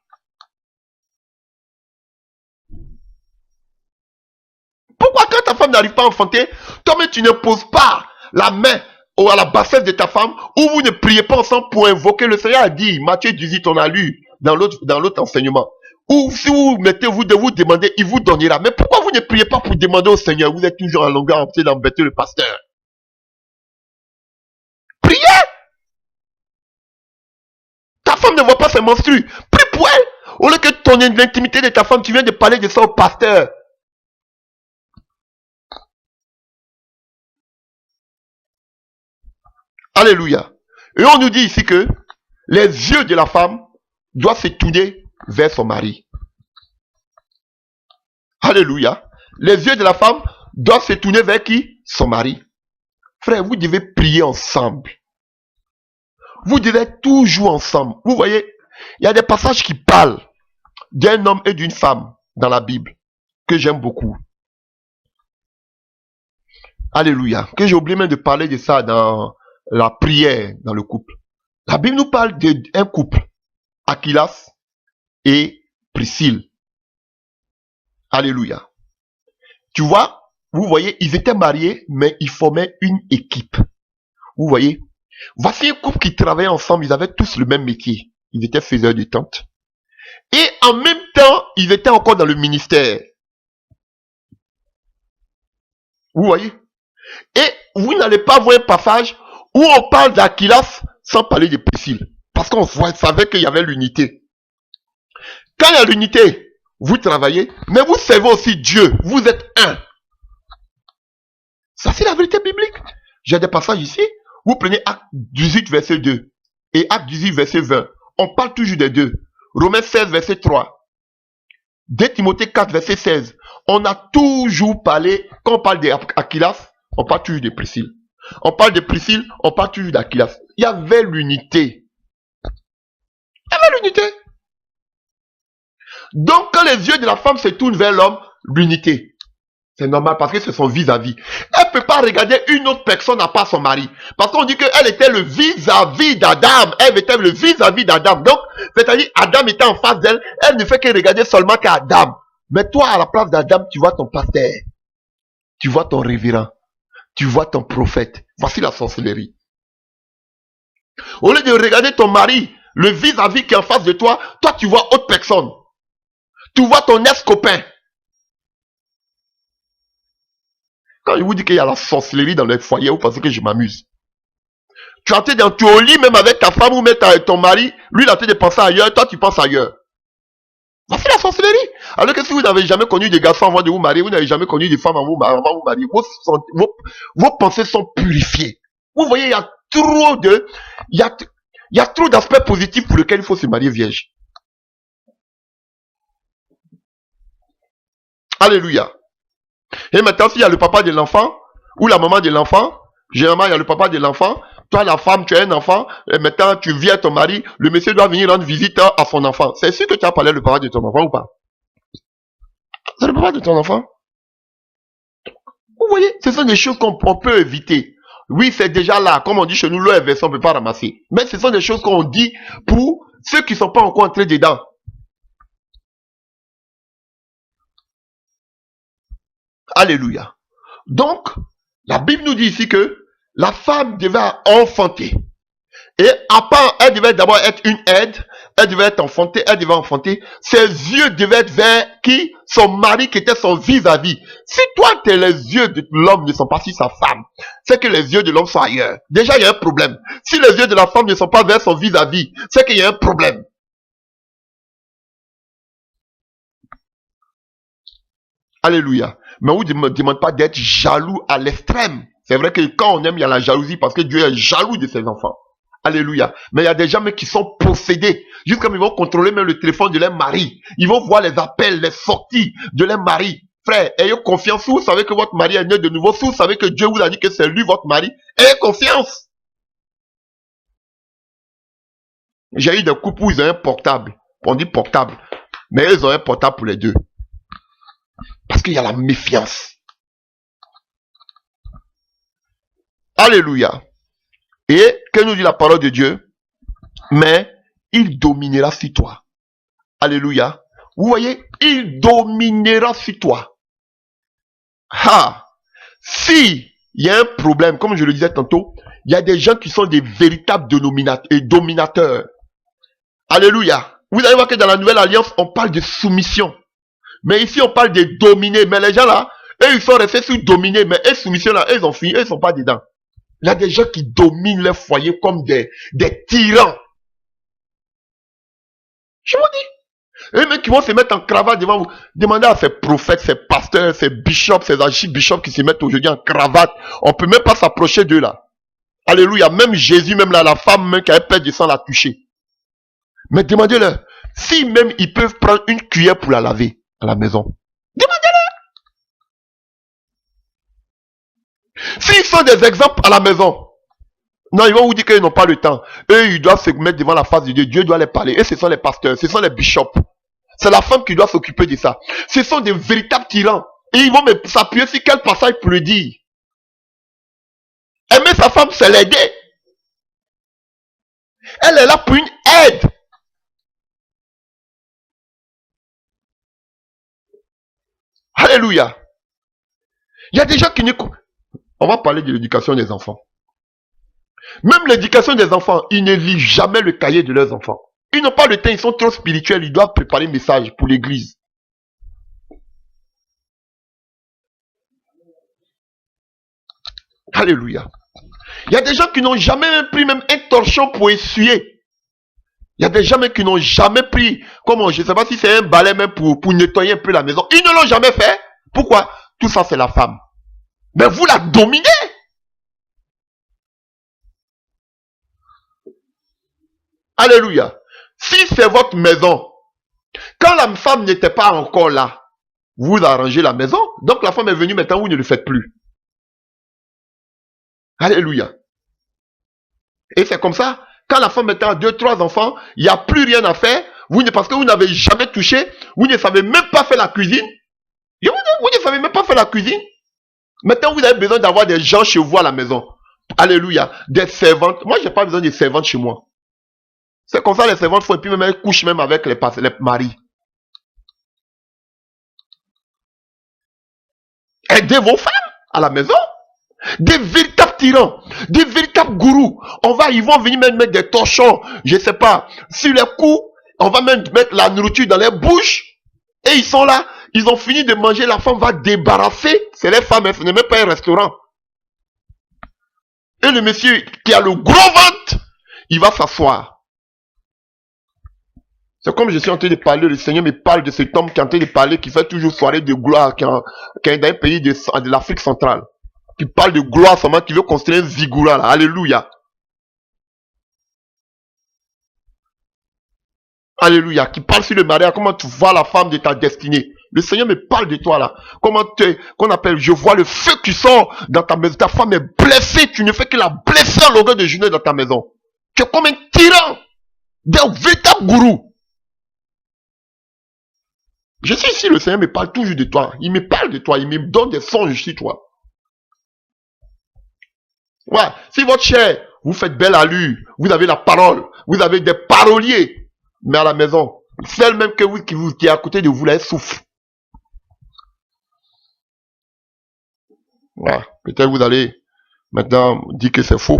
Pourquoi quand ta femme n'arrive pas à enfanter, toi-même tu ne poses pas la main à la bassesse de ta femme, ou vous ne priez pas ensemble pour invoquer le Seigneur a dit, Matthieu 18, on a lu dans l'autre enseignement. Ou si vous mettez-vous de vous demander, il vous donnera. Mais pourquoi vous ne priez pas pour demander au Seigneur? Vous êtes toujours en longueur en train d'embêter le pasteur. Priez! Ta femme ne voit pas ses menstrues. Prie pour elle. Au lieu que l'intimité de ta femme, tu viens de parler de ça au pasteur. Alléluia. Et on nous dit ici que les yeux de la femme doivent se tourner vers son mari. Alléluia. Les yeux de la femme doivent se tourner vers qui? Son mari. Frère, vous devez prier ensemble. Vous devez être toujours ensemble. Vous voyez, il y a des passages qui parlent d'un homme et d'une femme dans la Bible que j'aime beaucoup. Alléluia. Que j'ai oublié même de parler de ça dans la prière dans le couple. La Bible nous parle d'un couple, Aquilas et Priscille. Alléluia. Tu vois, vous voyez, ils étaient mariés, mais ils formaient une équipe. Vous voyez, voici un couple qui travaillait ensemble, ils avaient tous le même métier. Ils étaient faiseurs de tentes. Et en même temps, ils étaient encore dans le ministère. Vous voyez? Et vous n'allez pas voir un passage où on parle d'Aquilas sans parler de Priscille. Parce qu'on savait qu'il y avait l'unité. Quand il y a l'unité, vous travaillez, mais vous servez aussi Dieu. Vous êtes un. Ça, c'est la vérité biblique. J'ai des passages ici. Vous prenez Acte 18, verset 2 et Acte 18, verset 20. On parle toujours des deux. Romains 16, verset 3. 2 Timothée 4, verset 16. On a toujours parlé, quand on parle d'Aquilas, on parle toujours de Priscille. On parle de Priscille, on parle toujours d'Aquilas. Il y avait l'unité. Il y avait l'unité. Donc, quand les yeux de la femme se tournent vers l'homme, l'unité. C'est normal parce que c'est son vis-à-vis. Elle ne peut pas regarder une autre personne à part son mari. Parce qu'on dit qu'elle était le vis-à-vis d'Adam. Elle était le vis-à-vis d'Adam. Donc, c'est-à-dire, Adam était en face d'elle. Elle ne fait que regarder seulement qu'Adam. Mais toi, à la place d'Adam, tu vois ton pasteur. Tu vois ton révérend. Tu vois ton prophète. Voici la sorcellerie. Au lieu de regarder ton mari, le vis-à-vis qui est en face de toi, toi, tu vois autre personne. Tu vois ton ex-copain. Quand je vous dis qu'il y a la sorcellerie dans les foyers, vous pensez que je m'amuse. Tu es en train tu es au lit même avec ta femme ou même ton mari, lui il est en train de penser ailleurs, toi tu penses ailleurs. C'est la sorcellerie. Alors que si vous n'avez jamais connu de garçons avant de vous marier, vous n'avez jamais connu de femmes avant de vous marier, vos pensées sont purifiées. Vous voyez, il y a trop de... Il y a trop d'aspects positifs pour lesquels il faut se marier vierge. Alléluia. Et maintenant, s'il y a le papa de l'enfant, ou la maman de l'enfant, généralement, il y a le papa de l'enfant, toi, la femme, tu as un enfant, et maintenant, tu viens à ton mari, le monsieur doit venir rendre visite à son enfant. C'est sûr que tu as parlé le papa de ton enfant ou pas? C'est le papa de ton enfant. Vous voyez, ce sont des choses qu'on peut éviter. Oui, c'est déjà là, comme on dit chez nous, l'eau est versée, on ne peut pas ramasser. Mais ce sont des choses qu'on dit pour ceux qui ne sont pas encore entrés dedans. Alléluia. Donc, la Bible nous dit ici que la femme devait enfanter. Et à part, elle devait d'abord être une aide, elle devait être enfantée, elle devait enfanter. Ses yeux devaient être vers qui? Son mari qui était son vis-à-vis. Si toi, les yeux de l'homme ne sont pas sur sa femme, c'est que les yeux de l'homme sont ailleurs. Déjà, il y a un problème. Si les yeux de la femme ne sont pas vers son vis-à-vis, c'est qu'il y a un problème. Alléluia. Mais on ne demande pas d'être jaloux à l'extrême. C'est vrai que quand on aime, il y a la jalousie parce que Dieu est jaloux de ses enfants. Alléluia. Mais il y a des gens mais qui sont possédés. Jusqu'à ils vont contrôler même le téléphone de leur mari. Ils vont voir les appels, les sorties de leur mari. Frère, ayez confiance. Si vous savez que votre mari est né de nouveau, si vous savez que Dieu vous a dit que c'est lui votre mari, ayez confiance. J'ai eu des couples où ils ont un portable. On dit portable. Mais ils ont un portable pour les deux. Parce qu'il y a la méfiance. Alléluia. Et que nous dit la parole de Dieu? Mais il dominera sur toi. Alléluia. Vous voyez, il dominera sur toi. Ah, si il y a un problème, comme je le disais tantôt, il y a des gens qui sont des véritables dominateurs. Alléluia. Vous allez voir que dans la nouvelle alliance, on parle de soumission. Mais ici, on parle de dominer. Mais les gens là, eux, ils sont restés sur dominer. Mais eux, soumission là, eux, ils ont fini. Eux, ils sont pas dedans. Il y a des gens qui dominent leur foyer comme des tyrans. Je vous dis. Eux, même qui vont se mettre en cravate devant vous. Demandez à ces prophètes, ces pasteurs, ces bishops, ces archibishops qui se mettent aujourd'hui en cravate. On peut même pas s'approcher d'eux là. Alléluia. Même Jésus, même là, la femme même qui avait peur de sang l'a touché. Mais demandez-leur, si même ils peuvent prendre une cuillère pour la laver à la maison, demandez-leur. S'ils sont des exemples à la maison, non, ils vont vous dire qu'ils n'ont pas le temps. Eux, ils doivent se mettre devant la face de Dieu. Dieu doit les parler. Et ce sont les pasteurs, ce sont les bishops. C'est la femme qui doit s'occuper de ça. Ce sont des véritables tyrans. Et ils vont s'appuyer sur quel passage pour le dire. Aimer sa femme, c'est l'aider. Elle est là pour une aide. Alléluia. Il y a des gens qui ne... On va parler de l'éducation des enfants. Même l'éducation des enfants, ils ne lisent jamais le cahier de leurs enfants. Ils n'ont pas le temps, ils sont trop spirituels, ils doivent préparer un message pour l'église. Alléluia. Il y a des gens qui n'ont jamais pris même un torchon pour essuyer. Il y a des gens qui n'ont jamais pris, comment, je ne sais pas si c'est un balai même pour nettoyer un peu la maison. Ils ne l'ont jamais fait. Pourquoi? Tout ça, c'est la femme. Mais vous la dominez. Alléluia. Si c'est votre maison, quand la femme n'était pas encore là, vous arrangez la maison. Donc la femme est venue maintenant, vous ne le faites plus. Alléluia. Et c'est comme ça, quand la femme est à 2, 3 enfants, il n'y a plus rien à faire. Parce que vous n'avez jamais touché, vous ne savez même pas faire la cuisine. Et vous ne savez même pas faire la cuisine. Maintenant, vous avez besoin d'avoir des gens chez vous à la maison. Alléluia. Des servantes. Moi, je n'ai pas besoin de servantes chez moi. C'est comme ça, les servantes font, et puis même elles couchent même avec les maris. Aidez vos femmes à la maison. Des véritables tyrans, des véritables gourous. Ils vont venir même mettre des torchons, je ne sais pas, sur les coups. On va même mettre la nourriture dans les bouches. Et ils sont là, ils ont fini de manger, la femme va débarrasser. C'est les femmes, ce n'est même pas un restaurant. Et le monsieur qui a le gros ventre, il va s'asseoir. C'est comme je suis en train de parler, le Seigneur me parle de cet homme qui est en train de parler, qui fait toujours soirée de gloire, qui est dans un pays de l'Afrique centrale. Qui parle de gloire seulement, qui veut construire un ziggoura là. Alléluia. Alléluia. Qui parle sur le mariage, comment tu vois la femme de ta destinée. Le Seigneur me parle de toi là. Qu'on appelle, je vois le feu qui sort dans ta maison. Ta femme est blessée, tu ne fais que la blesser à longueur de journée dans ta maison. Tu es comme un tyran. D'un véritable gourou. Je suis ici, le Seigneur me parle toujours de toi. Il me parle de toi, il me donne des songes sur toi. Ouais, si votre chair, vous faites belle allure, vous avez la parole, vous avez des paroliers, mais à la maison, celle même qui est à côté de vous, là, elle souffre. Ouais, peut-être vous allez maintenant dire que c'est faux.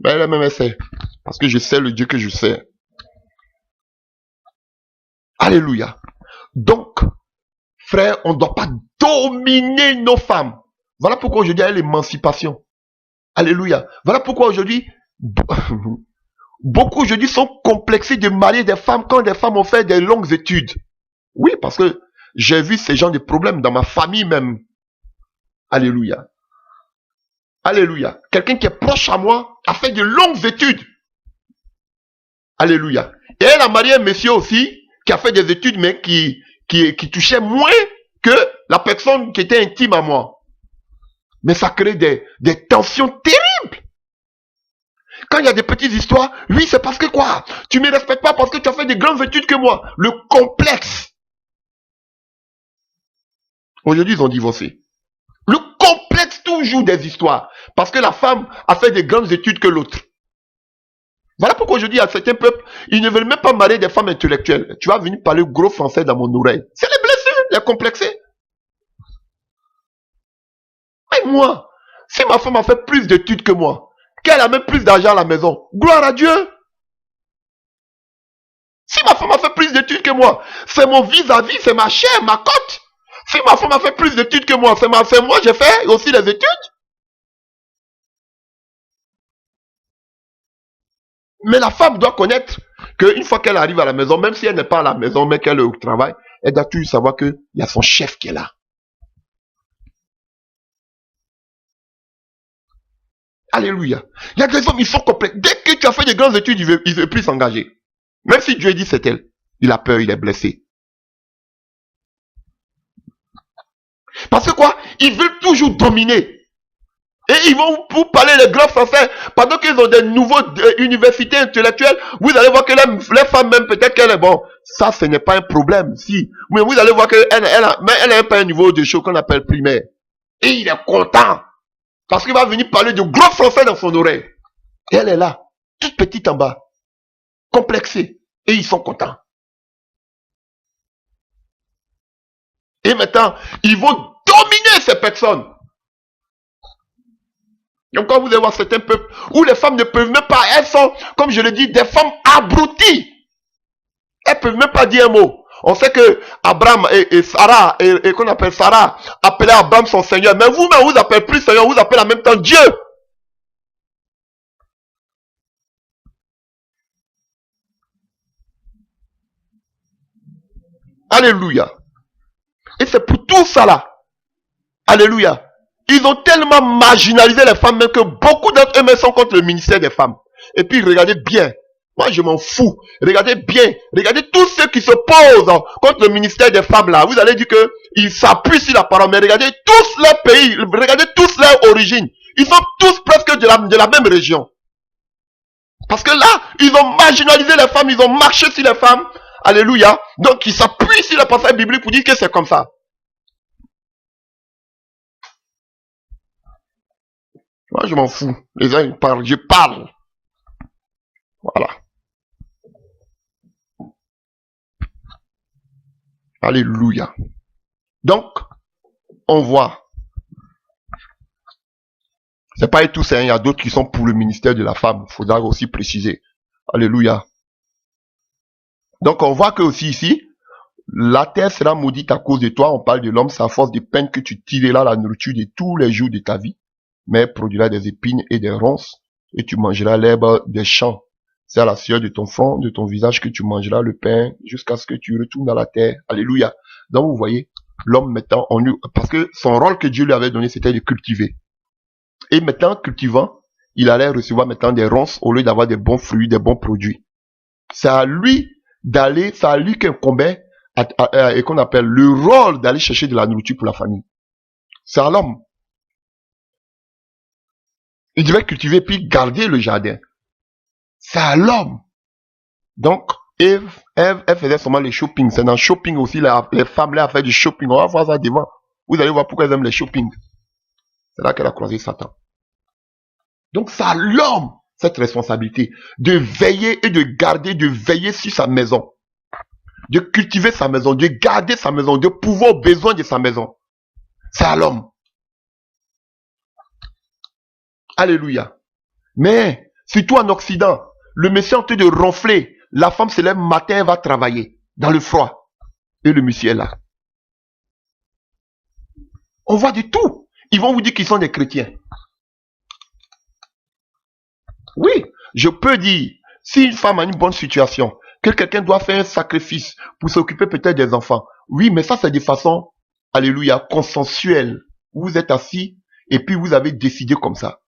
Mais elle même essaie. Parce que je sais le Dieu que je sais. Alléluia. Donc, frère, on ne doit pas dominer nos femmes. Voilà pourquoi aujourd'hui il y a l'émancipation. Alléluia. Voilà pourquoi aujourd'hui, beaucoup aujourd'hui sont complexés de marier des femmes quand des femmes ont fait des longues études. Oui, parce que j'ai vu ces gens de problèmes dans ma famille même. Alléluia. Alléluia. Quelqu'un qui est proche à moi a fait de longues études. Alléluia. Et elle a marié un monsieur aussi qui a fait des études, mais qui touchait moins que la personne qui était intime à moi. Mais ça crée des tensions terribles. Quand il y a des petites histoires, oui, c'est parce que quoi? Tu ne me respectes pas parce que tu as fait des grandes études que moi. Le complexe. Aujourd'hui, ils ont divorcé. Le complexe toujours des histoires. Parce que la femme a fait des grandes études que l'autre. Voilà pourquoi je dis à certains peuples, ils ne veulent même pas marier des femmes intellectuelles. Tu vas venir parler gros français dans mon oreille. C'est les blessés, les complexés. Mais moi, si ma femme a fait plus d'études que moi, qu'elle a même plus d'argent à la maison, gloire à Dieu. Si ma femme a fait plus d'études que moi, c'est mon vis-à-vis, c'est ma chair, ma cote. Si ma femme a fait plus d'études que moi, c'est moi, j'ai fait aussi les études. Mais la femme doit connaître qu'une fois qu'elle arrive à la maison, même si elle n'est pas à la maison, mais qu'elle est au travail, elle doit toujours savoir qu'il y a son chef qui est là. Alléluia. Il y a des hommes, ils sont complexes. Dès que tu as fait des grandes études, il ne veut plus s'engager. Même si Dieu dit c'est elle, il a peur, il est blessé. Parce que quoi? Ils veulent toujours dominer. Et ils vont vous parler les grands français. Pendant qu'ils ont des nouveaux universités intellectuelles, vous allez voir que les femmes même, peut-être qu'elle est bon. Ça, ce n'est pas un problème. Si. Mais vous allez voir qu'elle n'a pas un niveau de choses qu'on appelle primaire. Et il est content. Parce qu'il va venir parler de gros français dans son oreille. Et elle est là, toute petite en bas. Complexée. Et ils sont contents. Et maintenant, ils vont dominer ces personnes. Donc quand vous allez voir certains peuples où les femmes ne peuvent même pas, elles sont, comme je le dis, des femmes abruties. Elles ne peuvent même pas dire un mot. On sait que Abraham et Sarah, et qu'on appelle Sarah, appelaient Abraham son Seigneur. Mais vous-même, vous appelez plus Seigneur, vous appelez en même temps Dieu. Alléluia. Et c'est pour tout ça là. Alléluia. Ils ont tellement marginalisé les femmes même que beaucoup d'entre eux sont contre le ministère des femmes. Et puis regardez bien. Moi je m'en fous. Regardez bien. Regardez tous ceux qui s'opposent contre le ministère des femmes là. Vous allez dire que ils s'appuient sur la parole. Mais regardez tous leurs pays. Regardez tous leurs origines. Ils sont tous presque de la même région. Parce que là, ils ont marginalisé les femmes. Ils ont marché sur les femmes. Alléluia. Donc ils s'appuient sur la passage biblique pour dire que c'est comme ça. Moi, je m'en fous. Les gens, ils parlent. Je parle. Voilà. Alléluia. Donc, on voit. C'est pas tous, hein. Il y a d'autres qui sont pour le ministère de la femme. Il faudra aussi préciser. Alléluia. Donc, on voit que aussi ici, la terre sera maudite à cause de toi. On parle de l'homme, c'est à force de peine que tu tireras la nourriture de tous les jours de ta vie. Mais produira des épines et des ronces, et tu mangeras l'herbe des champs. C'est à la sueur de ton front, de ton visage que tu mangeras le pain, jusqu'à ce que tu retournes à la terre. Alléluia. Donc vous voyez, l'homme mettant en lui, parce que son rôle que Dieu lui avait donné, c'était de cultiver. Et maintenant, cultivant, il allait recevoir maintenant des ronces au lieu d'avoir des bons fruits, des bons produits. C'est à lui d'aller, c'est à lui qu'incombait, et qu'on appelle le rôle d'aller chercher de la nourriture pour la famille. C'est à l'homme. Il devait cultiver puis garder le jardin. C'est à l'homme. Donc, Ève, elle faisait seulement les shopping. C'est dans le shopping aussi, les femmes là, fait du shopping. On va voir ça devant. Vous allez voir pourquoi elles aiment les shopping. C'est là qu'elle a croisé Satan. Donc, c'est à l'homme, cette responsabilité, de veiller et de garder, de veiller sur sa maison. De cultiver sa maison, de garder sa maison, de pouvoir aux besoins de sa maison. C'est à l'homme. Alléluia. Mais, surtout en Occident, le monsieur est en train de ronfler. La femme se lève matin, elle va travailler dans le froid. Et le monsieur est là. On voit de tout. Ils vont vous dire qu'ils sont des chrétiens. Oui, je peux dire, si une femme a une bonne situation, que quelqu'un doit faire un sacrifice pour s'occuper peut-être des enfants. Oui, mais ça c'est de façon, alléluia, consensuelle. Vous êtes assis et puis vous avez décidé comme ça.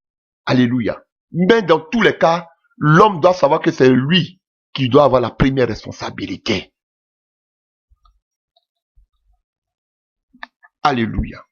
Alléluia. Mais dans tous les cas, l'homme doit savoir que c'est lui qui doit avoir la première responsabilité. Alléluia.